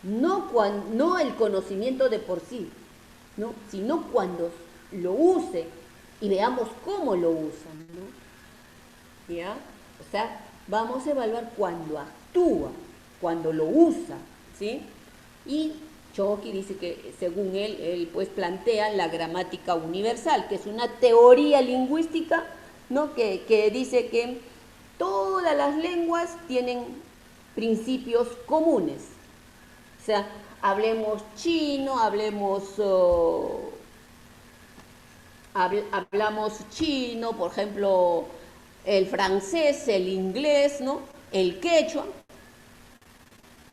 no el conocimiento de por sí, ¿no? Sino cuando lo use y veamos cómo lo usan, ¿no? ¿Ya? O sea, vamos a evaluar cuando actúa, cuando lo usa, ¿sí? Y Chomsky dice que, según él pues plantea la gramática universal, que es una teoría lingüística, ¿no? que dice que todas las lenguas tienen principios comunes. O sea, hablemos chino, hablamos chino, por ejemplo, el francés, el inglés, ¿no? El quechua.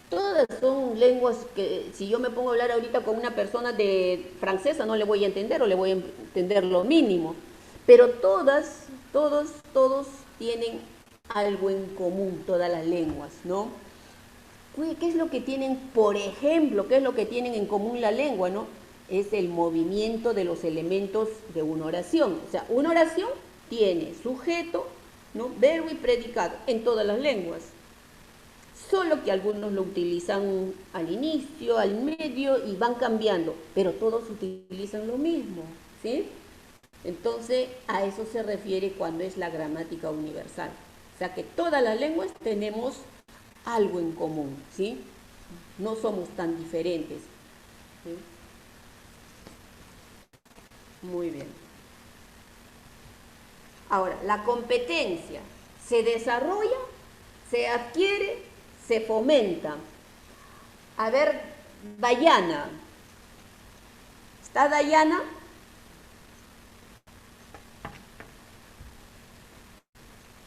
Todas son lenguas que si yo me pongo a hablar ahorita con una persona de francesa no le voy a entender o le voy a entender lo mínimo. Pero todos tienen algo en común, todas las lenguas, ¿no? ¿Qué es lo que tienen, por ejemplo, qué es lo que tienen en común la lengua, ¿no? Es el movimiento de los elementos de una oración. O sea, una oración tiene sujeto, ¿no? Verbo y predicado en todas las lenguas. Solo que algunos lo utilizan al inicio, al medio y van cambiando, pero todos utilizan lo mismo, ¿sí? Entonces, a eso se refiere cuando es la gramática universal. O sea que todas las lenguas tenemos algo en común, ¿sí? No somos tan diferentes, ¿sí? Muy bien. Ahora, la competencia se desarrolla, se adquiere, se fomenta. A ver, Dayana. ¿Está Dayana?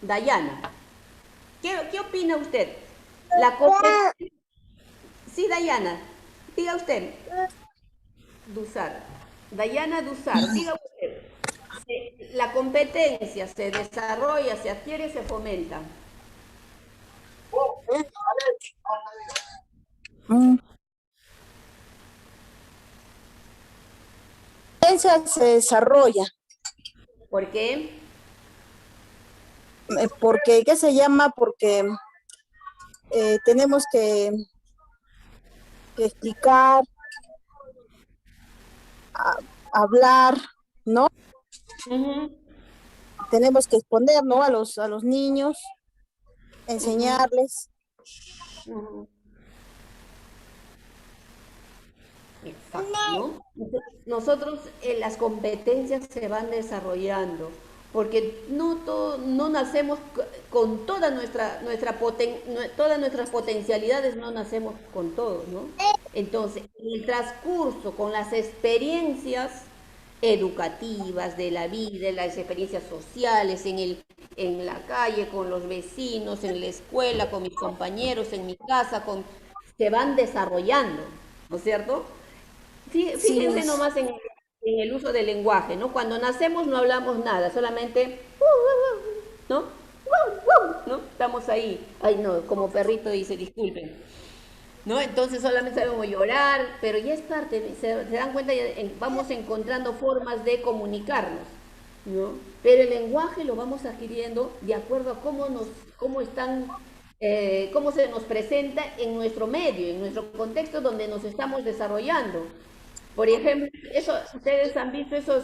Dayana. ¿Qué opina usted? La competencia. Sí, Dayana. Diga usted. Dusar. Dayana Dusar. Diga usted. La competencia se desarrolla, se adquiere, se fomenta. Se desarrolla. ¿Por qué? Porque, ¿qué se llama? Porque tenemos que explicar, hablar, ¿no? Tenemos que exponer, ¿no? A los niños, enseñarles. Exacto, ¿no? Nosotros las competencias se van desarrollando, porque no nacemos con todas nuestras potencialidades, no nacemos con todo, ¿no? Entonces, en el transcurso, con las experiencias educativas de la vida, las experiencias sociales, en la calle, con los vecinos, en la escuela, con mis compañeros, en mi casa, se van desarrollando, ¿no es cierto? Fíjense nomás en el uso del lenguaje, ¿no? Cuando nacemos no hablamos nada, solamente, ¿no? ¿No? Estamos ahí. Ay, no, como perrito dice, disculpen. ¿No? Entonces solamente sabemos llorar, pero ya es parte, se dan cuenta, vamos encontrando formas de comunicarnos, ¿no? Pero el lenguaje lo vamos adquiriendo de acuerdo a cómo se nos presenta en nuestro medio, en nuestro contexto donde nos estamos desarrollando. Por ejemplo, eso, ustedes han visto esos,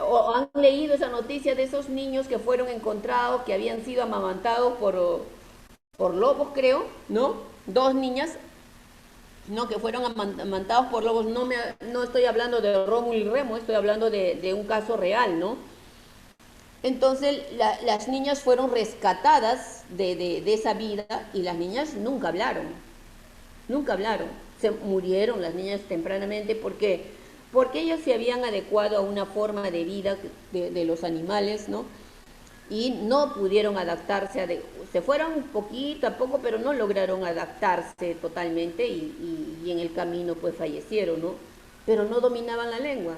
o han leído esa noticia de esos niños que fueron encontrados, que habían sido amamantados por lobos, creo, ¿no? Dos niñas, ¿no? Que fueron amamantados por lobos. No estoy hablando de Rómulo y Remo, estoy hablando de un caso real, ¿no? Entonces las niñas fueron rescatadas de esa vida y las niñas nunca hablaron, se murieron las niñas tempranamente porque ellas se habían adecuado a una forma de vida de los animales, ¿no? Y no pudieron adaptarse, se fueron poquito a poco, pero no lograron adaptarse totalmente y en el camino pues fallecieron, ¿no? Pero no dominaban la lengua.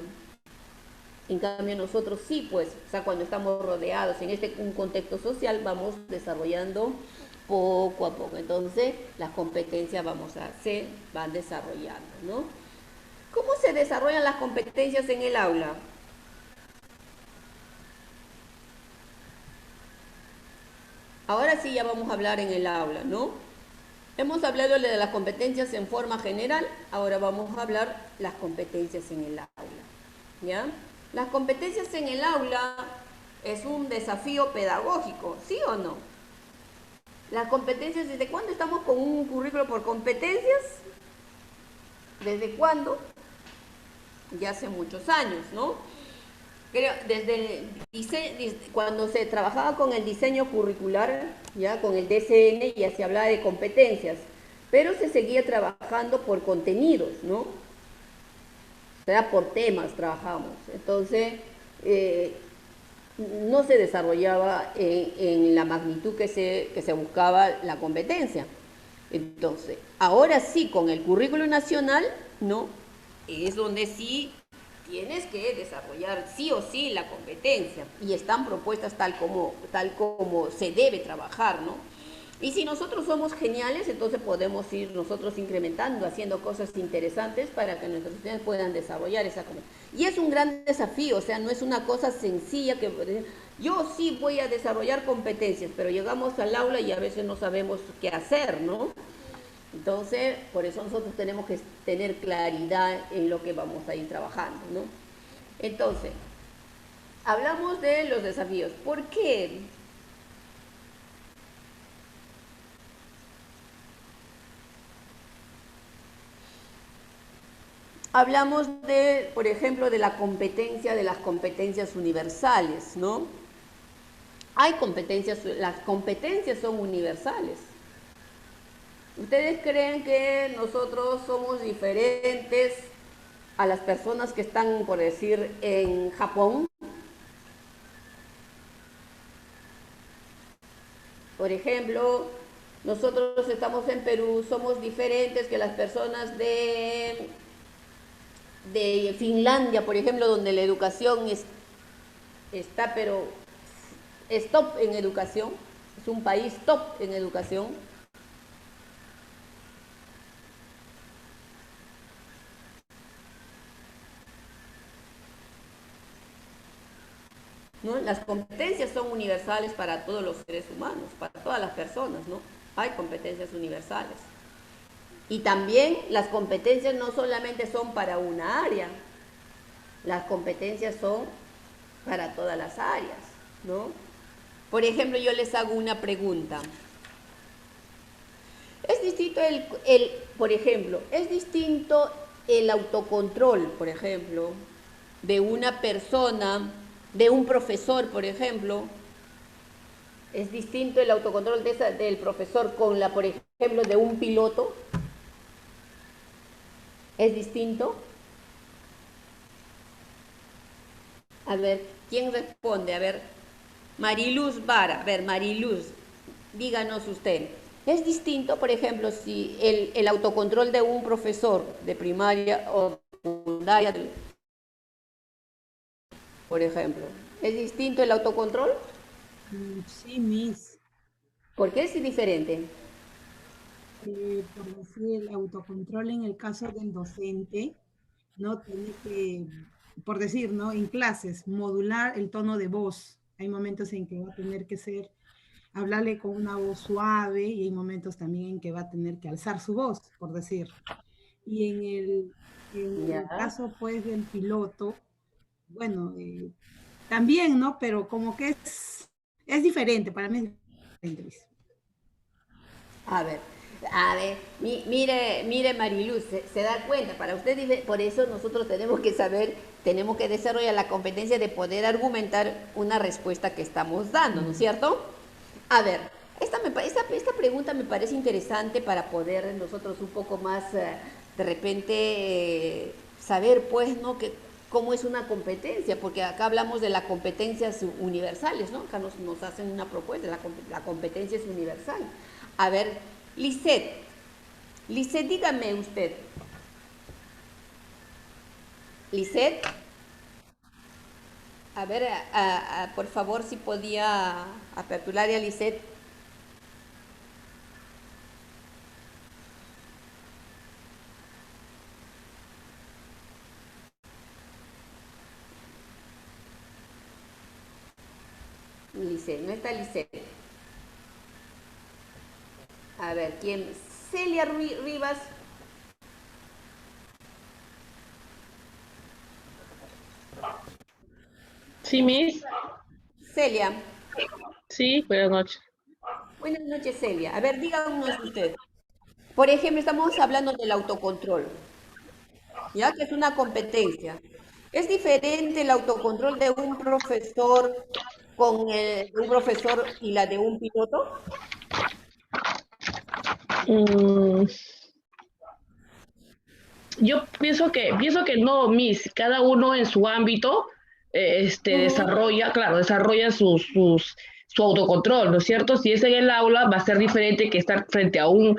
En cambio nosotros sí, pues, o sea, cuando estamos rodeados en un contexto social, vamos desarrollando poco a poco. Entonces, las competencias se van desarrollando, ¿no? ¿Cómo se desarrollan las competencias en el aula? Ahora sí ya vamos a hablar en el aula, ¿no? Hemos hablado de las competencias en forma general, ahora vamos a hablar las competencias en el aula, ¿ya? Las competencias en el aula es un desafío pedagógico, ¿sí o no? Las competencias, ¿desde cuándo estamos con un currículo por competencias? ¿Desde cuándo? Ya hace muchos años, ¿no? Creo, cuando se trabajaba con el diseño curricular, ya con el DCN, ya se hablaba de competencias, pero se seguía trabajando por contenidos, ¿no? O sea, por temas trabajamos. Entonces, no se desarrollaba en la magnitud que se buscaba la competencia. Entonces, ahora sí, con el currículo nacional, ¿no? Es donde sí tienes que desarrollar sí o sí la competencia y están propuestas tal como se debe trabajar, ¿no? Y si nosotros somos geniales, entonces podemos ir nosotros incrementando, haciendo cosas interesantes para que nuestros estudiantes puedan desarrollar esa competencia. Y es un gran desafío, o sea, no es una cosa sencilla que yo sí voy a desarrollar competencias, pero llegamos al aula y a veces no sabemos qué hacer, ¿no? Entonces, por eso nosotros tenemos que tener claridad en lo que vamos a ir trabajando, ¿no? Entonces, hablamos de los desafíos. ¿Por qué? Hablamos de, por ejemplo, de las competencias universales, ¿no? Hay competencias, las competencias son universales. ¿Ustedes creen que nosotros somos diferentes a las personas que están, por decir, en Japón? Por ejemplo, nosotros estamos en Perú, somos diferentes que las personas de Finlandia, por ejemplo, donde la educación está, pero es top en educación, es un país top en educación. ¿No? Las competencias son universales para todos los seres humanos, para todas las personas, ¿no? Hay competencias universales. Y también las competencias no solamente son para una área, las competencias son para todas las áreas, ¿no? Por ejemplo, yo les hago una pregunta. Es distinto por ejemplo, es distinto el autocontrol, por ejemplo, de una persona, de un profesor, por ejemplo. Es distinto el autocontrol del profesor con por ejemplo, de un piloto. ¿Es distinto? A ver, ¿quién responde? A ver, Mariluz Vara. A ver, Mariluz, díganos usted. ¿Es distinto, por ejemplo, si el autocontrol de un profesor de primaria o secundaria, por ejemplo? ¿Es distinto el autocontrol? Sí, Miss. ¿Por qué es diferente? Por decir, el autocontrol en el caso del docente, ¿no? Tiene que, por decir, ¿no? En clases, modular el tono de voz. Hay momentos en que va a tener que hablarle con una voz suave y hay momentos también en que va a tener que alzar su voz, por decir. Y en Ya. el caso pues del piloto, bueno, también, ¿no? Pero como que es diferente, para mí es diferente, Luis. A ver, mire Mariluz, se da cuenta, para usted, por eso nosotros tenemos que saber, tenemos que desarrollar la competencia de poder argumentar una respuesta que estamos dando, ¿no es cierto? A ver, esta pregunta me parece interesante para poder nosotros un poco más, de repente, saber, pues, ¿no? Cómo es una competencia, porque acá hablamos de las competencias universales, ¿no? Acá nos hacen una propuesta, la competencia es universal. A ver, Lisette, dígame usted. Lisette, a ver, por favor, si podía aperturar a Lisette. Lisette, no está Lisette. A ver, ¿quién? Celia Rivas. Sí, Miss. Celia. Sí, buenas noches. Buenas noches, Celia. A ver, díganos usted. Por ejemplo, estamos hablando del autocontrol, ¿ya? Que es una competencia. ¿Es diferente el autocontrol de un profesor de un profesor y la de un piloto? Yo pienso que no, Miss. Cada uno en su ámbito desarrolla su autocontrol, ¿no es cierto? Si es en el aula, va a ser diferente que estar frente a un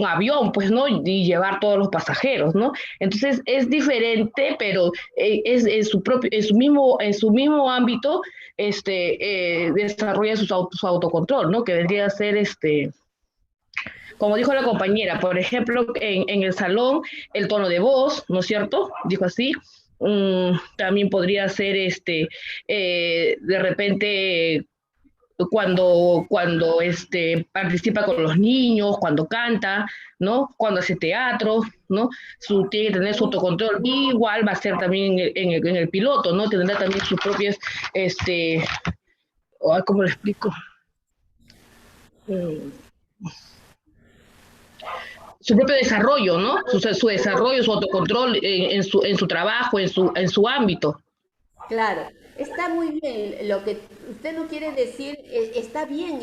avión, pues, ¿no? Y llevar todos los pasajeros, ¿no? Entonces es diferente, pero es en su mismo ámbito, desarrolla su autocontrol, ¿no? Que vendría a ser como dijo la compañera, por ejemplo, en el salón, el tono de voz, ¿no es cierto? Dijo así. También podría ser de repente cuando participa con los niños, cuando canta, ¿no? Cuando hace teatro, ¿no? Tiene que tener su autocontrol. Y igual va a ser también en el piloto, ¿no? Tendrá también sus propias, ¿cómo lo explico? Su propio desarrollo, ¿no? Su desarrollo, su autocontrol en su trabajo, en su ámbito. Claro, está muy bien. Lo que usted no quiere decir, está bien,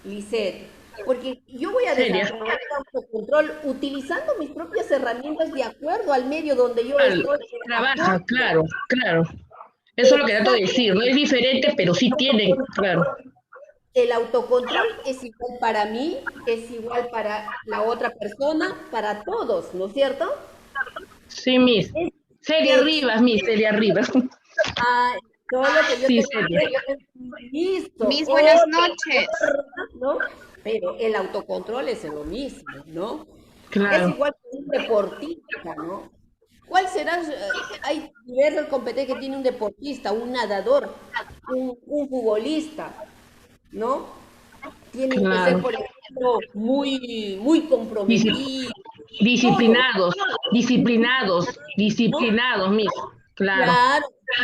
Lisette, porque yo voy a desarrollar el autocontrol utilizando mis propias herramientas de acuerdo al medio donde yo estoy. Trabaja, claro. Eso es lo que trato de decir, no es diferente, pero sí tienen, claro. El autocontrol es igual para mí, es igual para la otra persona, para todos, ¿no es cierto? Sí, Miss. Celia Rivas, Miss, Celia Rivas. Ah, todo lo que yo Sí, listo. Miss, buenas noches. ¿No? Pero el autocontrol es lo mismo, ¿no? Claro. Es igual que un deportista, ¿no? ¿Cuál será? Hay diversas competencias que tiene un deportista, un nadador, un futbolista, ¿no? Tienen que ser, por ejemplo, muy comprometidos. Disciplinados, Miss. Claro.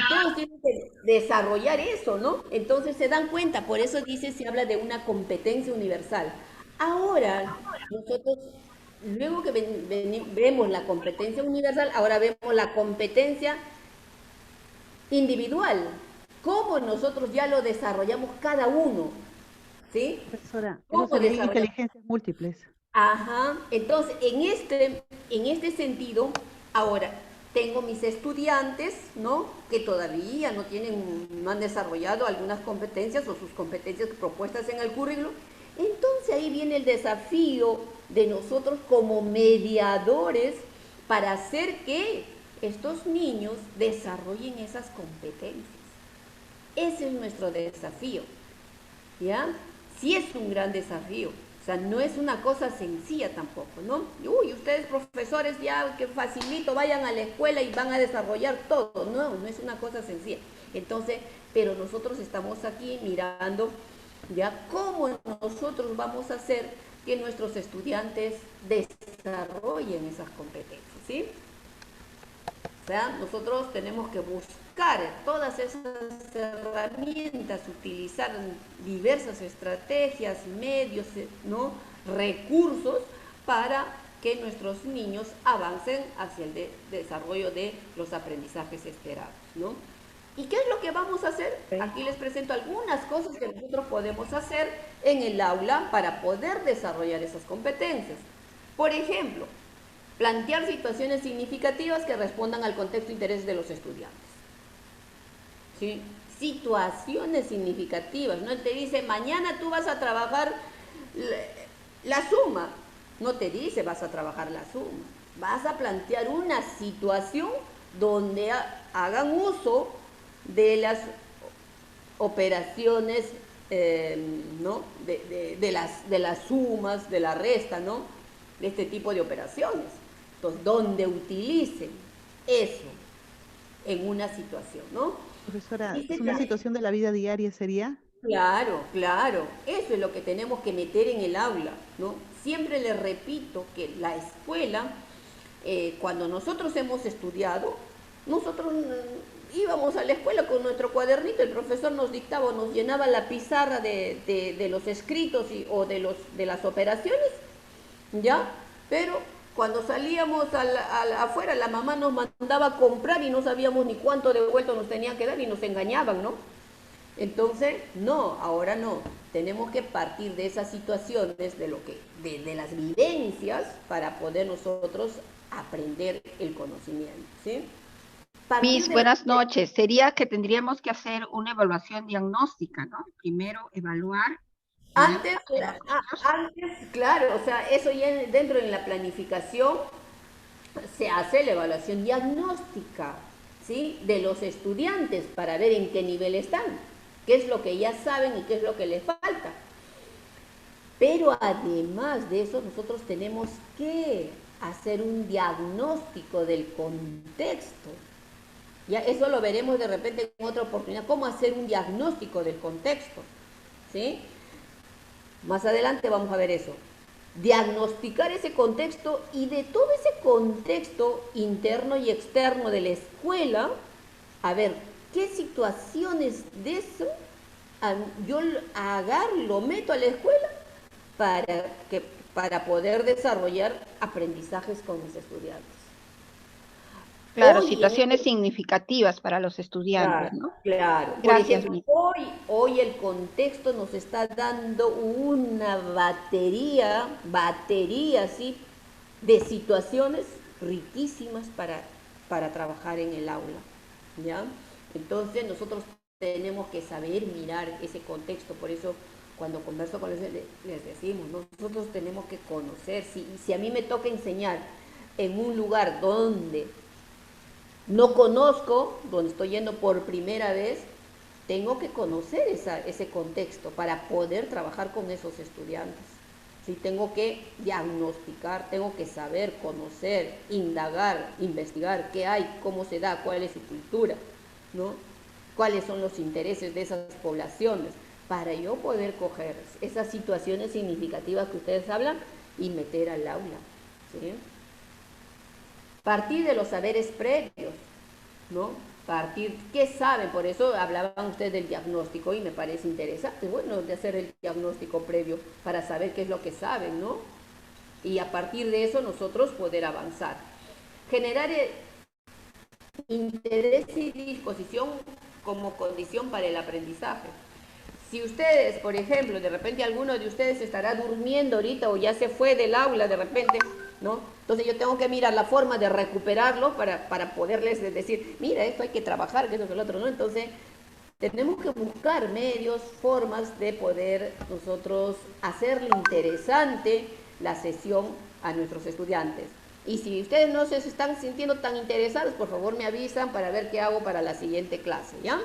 Todos tienen que desarrollar eso, ¿no? Entonces se dan cuenta, por eso se habla de una competencia universal. Ahora, nosotros, luego que vemos la competencia universal, ahora vemos la competencia individual. Cómo nosotros ya lo desarrollamos cada uno, ¿sí? Profesora, eso sería inteligencias múltiples. Ajá, entonces en este sentido, ahora tengo mis estudiantes, ¿no? Que todavía no han desarrollado algunas competencias o sus competencias propuestas en el currículo. Entonces ahí viene el desafío de nosotros como mediadores para hacer que estos niños desarrollen esas competencias. Ese es nuestro desafío, ¿ya? Sí es un gran desafío. O sea, no es una cosa sencilla tampoco, ¿no? Uy, ustedes profesores ya que facilito, vayan a la escuela y van a desarrollar todo. No, no es una cosa sencilla. Entonces, pero nosotros estamos aquí mirando ya cómo nosotros vamos a hacer que nuestros estudiantes desarrollen esas competencias, ¿sí? O sea, nosotros tenemos que buscar todas esas herramientas, utilizar diversas estrategias, medios, ¿no? Recursos para que nuestros niños avancen hacia el desarrollo de los aprendizajes esperados, ¿no? ¿Y qué es lo que vamos a hacer? Aquí les presento algunas cosas que nosotros podemos hacer en el aula para poder desarrollar esas competencias. Por ejemplo, plantear situaciones significativas que respondan al contexto e interés de los estudiantes. ¿Sí? Situaciones significativas, ¿no? Él te dice, mañana tú vas a trabajar la suma. No te dice vas a trabajar la suma. Vas a plantear una situación donde hagan uso de las operaciones, ¿no? de las sumas, de la resta, ¿no? De este tipo de operaciones. Entonces, donde utilicen eso en una situación, ¿no? Profesora, ¿es una situación de la vida diaria sería? Claro, claro. Eso es lo que tenemos que meter en el aula, ¿no? Siempre les repito que la escuela, cuando nosotros hemos estudiado, nosotros íbamos a la escuela con nuestro cuadernito, el profesor nos dictaba, nos llenaba la pizarra de los escritos o de las operaciones, ¿ya? Pero cuando salíamos afuera, la mamá nos mandaba a comprar y no sabíamos ni cuánto de vuelto nos tenían que dar y nos engañaban, ¿no? Entonces, no, ahora no. Tenemos que partir de esas situaciones, de las vivencias, para poder nosotros aprender el conocimiento, ¿sí? Miss, buenas noches. Sería que tendríamos que hacer una evaluación diagnóstica, ¿no? Primero evaluar. Antes, claro, o sea, eso ya dentro de la planificación se hace la evaluación diagnóstica, ¿sí? De los estudiantes para ver en qué nivel están, qué es lo que ya saben y qué es lo que les falta. Pero además de eso, nosotros tenemos que hacer un diagnóstico del contexto. Ya eso lo veremos de repente en otra oportunidad, cómo hacer un diagnóstico del contexto, ¿sí? Más adelante vamos a ver eso. Diagnosticar ese contexto y de todo ese contexto interno y externo de la escuela, a ver, ¿qué situaciones de eso yo lo meto a la escuela para poder desarrollar aprendizajes con mis estudiantes? Claro, situaciones significativas para los estudiantes, claro, ¿no? Claro. Gracias, por ejemplo, hoy el contexto nos está dando una batería, ¿sí? De situaciones riquísimas para trabajar en el aula, ¿ya? Entonces nosotros tenemos que saber mirar ese contexto, por eso cuando converso con ellos les decimos, nosotros tenemos que conocer, si a mí me toca enseñar en un lugar donde no conozco, donde estoy yendo por primera vez, tengo que conocer ese contexto para poder trabajar con esos estudiantes. ¿Sí? Tengo que diagnosticar, tengo que saber, conocer, indagar, investigar qué hay, cómo se da, cuál es su cultura, ¿no? Cuáles son los intereses de esas poblaciones, para yo poder coger esas situaciones significativas que ustedes hablan y meter al aula, ¿sí? Partir de los saberes previos, ¿no? ¿Qué saben? Por eso hablaban ustedes del diagnóstico y me parece interesante, bueno, de hacer el diagnóstico previo para saber qué es lo que saben, ¿no? Y a partir de eso nosotros poder avanzar. Generar interés y disposición como condición para el aprendizaje. Si ustedes, por ejemplo, de repente alguno de ustedes estará durmiendo ahorita o ya se fue del aula de repente, ¿no? Entonces yo tengo que mirar la forma de recuperarlo para poderles decir, mira, esto hay que trabajar, que eso que el otro, ¿no? Entonces tenemos que buscar medios, formas de poder nosotros hacerle interesante la sesión a nuestros estudiantes. Y si ustedes no se están sintiendo tan interesados, por favor me avisan para ver qué hago para la siguiente clase, ¿ya?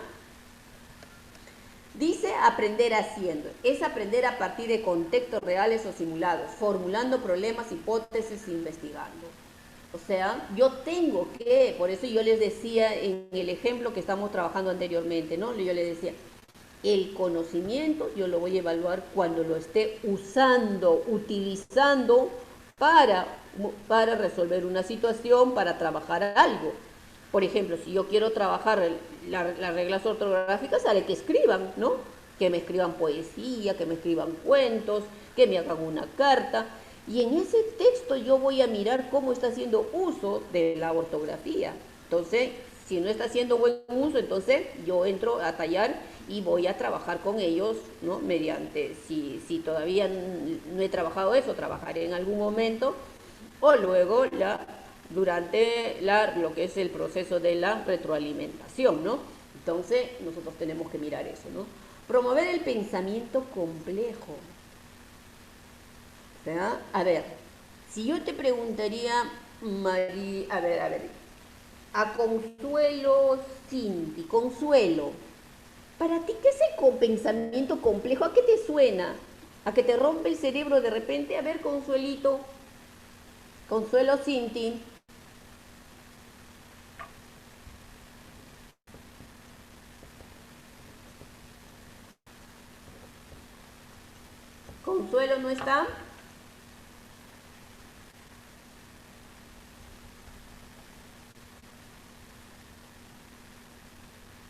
Dice aprender haciendo, es aprender a partir de contextos reales o simulados, formulando problemas, hipótesis, investigando. O sea, yo tengo que, por eso yo les decía en el ejemplo que estamos trabajando anteriormente, ¿no? Yo les decía, El conocimiento yo lo voy a evaluar cuando lo esté usando, utilizando para resolver una situación, para trabajar algo. Por ejemplo, si yo quiero trabajar las reglas ortográficas, haré que escriban, ¿no? Que me escriban poesía, que me escriban cuentos, que me hagan una carta. Y en ese texto yo voy a mirar cómo está haciendo uso de la ortografía. Entonces, si no está haciendo buen uso, entonces yo entro a tallar y voy a trabajar con ellos, ¿no? Mediante, si todavía no he trabajado eso, trabajaré en algún momento, o luego durante lo que es el proceso de la retroalimentación, ¿no? Entonces, nosotros tenemos que mirar eso, ¿no? Promover el pensamiento complejo. ¿Verdad? A ver, si yo te preguntaría, a Consuelo Cinti, Consuelo, ¿para ti qué es el pensamiento complejo? ¿A qué te suena? ¿A que te rompe el cerebro de repente? A ver, Consuelito, Consuelo Cinti. ¿Consuelo no está?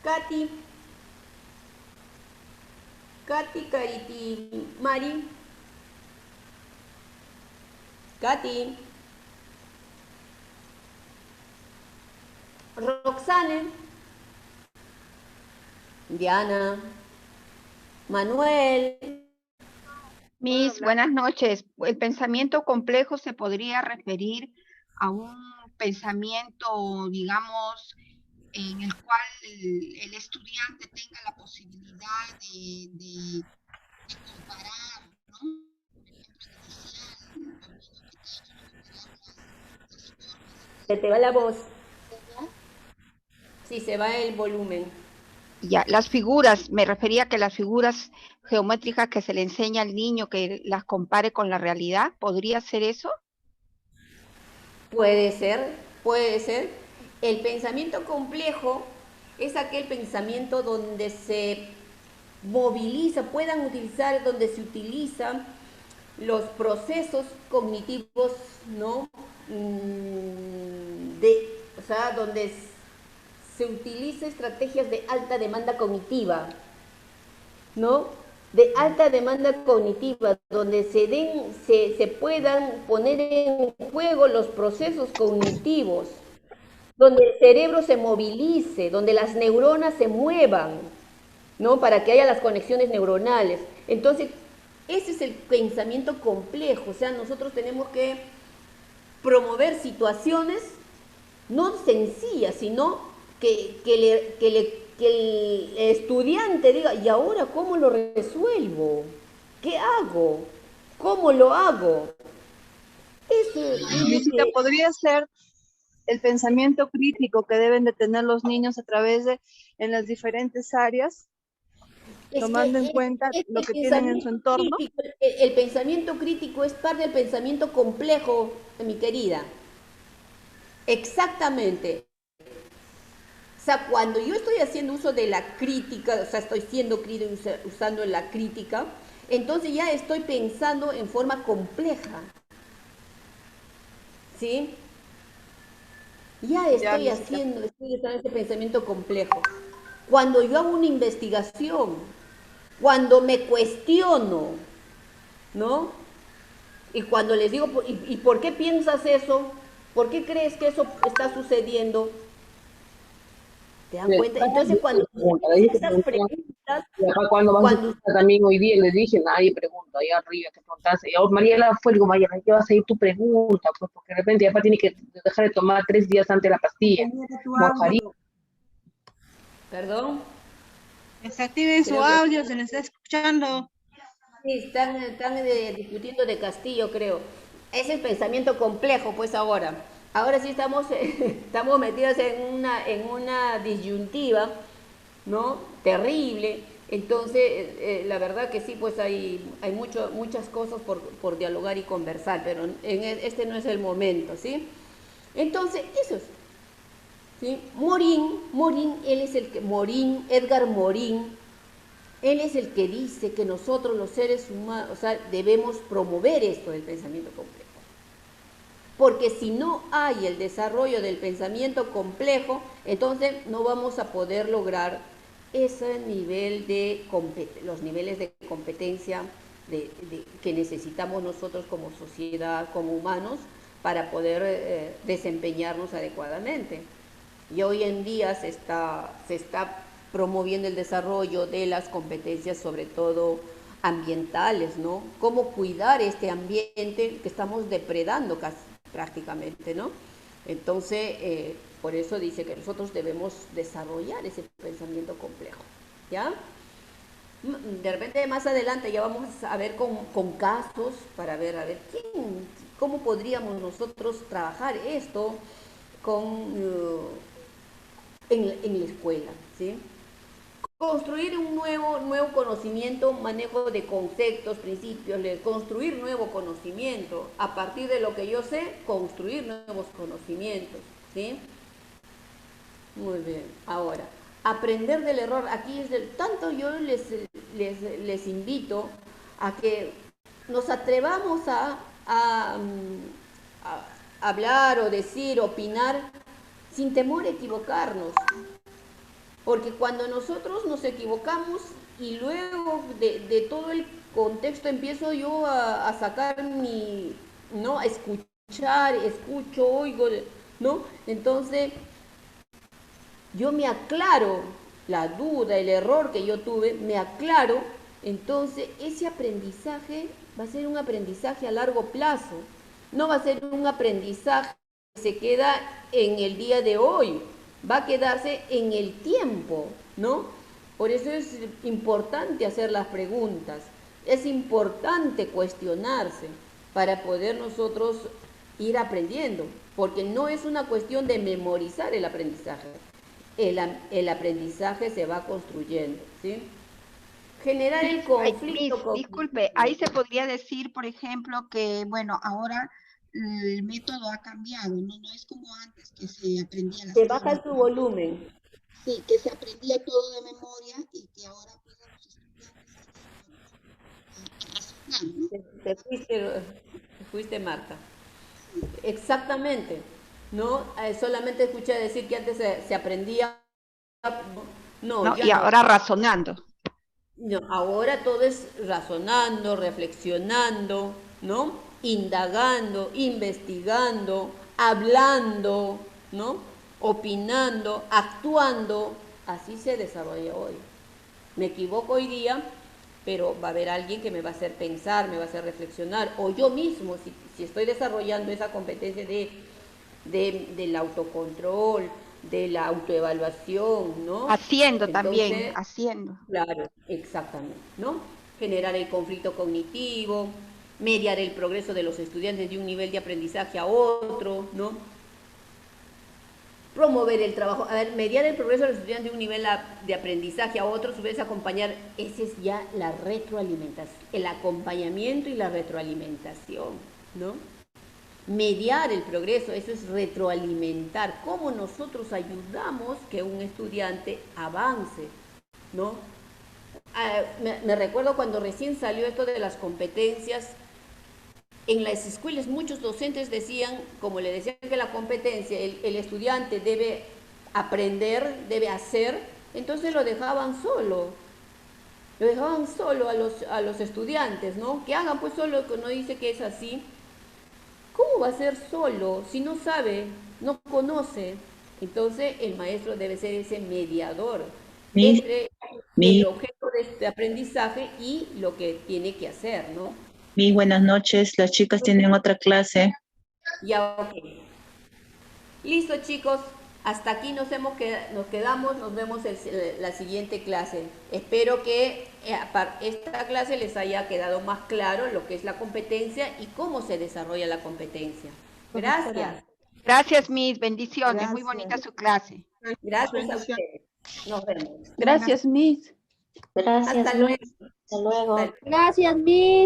Katy, Cariti, Mari, Katy, Roxane, Diana, Manuel. Miss, buenas noches. El pensamiento complejo se podría referir a un pensamiento, digamos, en el cual el estudiante tenga la posibilidad de comparar, ¿no? Se te va la voz. Sí, se va el volumen. Ya, las figuras, me refería que las figuras geométricas que se le enseña al niño, que las compare con la realidad, ¿podría ser eso? Puede ser, puede ser. El pensamiento complejo es aquel pensamiento donde se moviliza, donde se utilizan los procesos cognitivos, ¿no? O sea, donde se utiliza estrategias de alta demanda cognitiva, ¿no? De alta demanda cognitiva, donde se puedan poner en juego los procesos cognitivos, donde el cerebro se movilice, donde las neuronas se muevan, ¿no? Para que haya las conexiones neuronales. Entonces, ese es el pensamiento complejo, o sea, nosotros tenemos que promover situaciones no sencillas, sino que el estudiante diga, ¿y ahora cómo lo resuelvo? ¿Qué hago? ¿Cómo lo hago? Eso Visita, podría ser el pensamiento crítico que deben de tener los niños a través de en las diferentes áreas, tomando en cuenta lo que tienen en su entorno. El pensamiento crítico es parte del pensamiento complejo, mi querida. Exactamente. O sea, cuando yo estoy haciendo uso de la crítica, o sea, estoy siendo crítico usando la crítica, entonces ya estoy pensando en forma compleja. ¿Sí? Ya estoy haciendo ese pensamiento complejo. Cuando yo hago una investigación, cuando me cuestiono, ¿no? Y cuando les digo, ¿y por qué piensas eso? ¿Por qué crees que eso está sucediendo? ¿Te dan cuenta? Entonces, cuando esas preguntas... Cuando también hoy día les dije, nadie pregunta, ahí arriba que preguntaste. Y Mariela fue, digo, Mariela, ¿qué vas a ir tu pregunta? Pues porque de repente papá tiene que dejar de tomar 3 días antes la pastilla. ¿Perdón? Desactiven su audio, se les está escuchando. Sí, están discutiendo de Castillo, creo. Es el pensamiento complejo, pues ahora. Ahora sí estamos metidos en una disyuntiva, ¿no? Terrible. Entonces, la verdad que sí, pues hay muchas cosas por dialogar y conversar, pero este no es el momento, ¿sí? Entonces, eso es. ¿Sí? Morín, él es Edgar Morin, Él es el que dice que nosotros los seres humanos, o sea, debemos promover esto del pensamiento complejo. Porque si no hay el desarrollo del pensamiento complejo, entonces no vamos a poder lograr ese nivel de los niveles de competencia que necesitamos nosotros como sociedad, como humanos, para poder desempeñarnos adecuadamente. Y hoy en día se está promoviendo el desarrollo de las competencias, sobre todo ambientales, ¿no? Cómo cuidar este ambiente que estamos depredando casi, prácticamente, ¿no? Entonces, por eso dice que nosotros debemos desarrollar ese pensamiento complejo, ¿ya? De repente más adelante ya vamos a ver con casos para ver, a ver, cómo podríamos nosotros trabajar esto en la escuela, ¿sí? Construir un nuevo conocimiento, manejo de conceptos, principios, construir nuevo conocimiento. A partir de lo que yo sé, construir nuevos conocimientos, ¿sí? Muy bien. Ahora, aprender del error. Aquí es tanto yo les invito a que nos atrevamos a hablar o decir, opinar, sin temor a equivocarnos. Porque cuando nosotros nos equivocamos y luego de todo el contexto empiezo yo a sacar ¿no? A escuchar, escucho, oigo, ¿no? Entonces, yo me aclaro la duda, el error que yo tuve, me aclaro, entonces ese aprendizaje va a ser un aprendizaje a largo plazo. No va a ser un aprendizaje que se queda en el día de hoy, va a quedarse en el tiempo, ¿no? Por eso es importante hacer las preguntas, es importante cuestionarse para poder nosotros ir aprendiendo, porque no es una cuestión de memorizar el aprendizaje, el aprendizaje se va construyendo, ¿sí? Generar el conflicto. Disculpe, ahí se podría decir, por ejemplo, que, bueno, ahora el método ha cambiado, no es como antes que se aprendía las Se baja su volumen. Sí, que se aprendía todo de memoria y que ahora pues a los estudiantes Te fuiste, Marta. Exactamente, ¿no? Solamente escuché decir que antes se aprendía. No, y ahora razonando. No, ahora todo es razonando, reflexionando, ¿no? Indagando, investigando, hablando, ¿no? Opinando, actuando. Así se desarrolla hoy. Me equivoco hoy día, pero va a haber alguien que me va a hacer pensar, me va a hacer reflexionar, o yo mismo, si estoy desarrollando esa competencia del autocontrol, de la autoevaluación, ¿no? Haciendo. Entonces, también, haciendo. Claro, exactamente, ¿no? Generar el conflicto cognitivo, mediar el progreso de los estudiantes de un nivel de aprendizaje a otro, ¿no? Promover el trabajo, a ver, mediar el progreso de los estudiantes de un nivel de aprendizaje a otro, a su vez acompañar, ese es ya la retroalimentación, el acompañamiento y la retroalimentación, ¿no? Mediar el progreso, eso es retroalimentar, cómo nosotros ayudamos que un estudiante avance, ¿no? Me recuerdo cuando recién salió esto de las competencias, en las escuelas muchos docentes decían, como le decían que la competencia, el estudiante debe aprender, debe hacer, entonces lo dejaban solo a los estudiantes, ¿no? Que hagan pues solo, que no dice que es así. ¿Cómo va a ser solo si no sabe, no conoce? Entonces el maestro debe ser ese mediador entre el objeto de este aprendizaje y lo que tiene que hacer, ¿no? Buenas noches, las chicas tienen otra clase. Ya, ok. Listo, chicos, hasta aquí nos quedamos, nos vemos la siguiente clase. Espero que esta clase les haya quedado más claro lo que es la competencia y cómo se desarrolla la competencia. Gracias. Gracias, Miss, bendiciones, gracias. Muy bonita su clase. Gracias a ustedes. Nos vemos. Gracias, Miss. Gracias. Hasta luego. Gracias, Miss.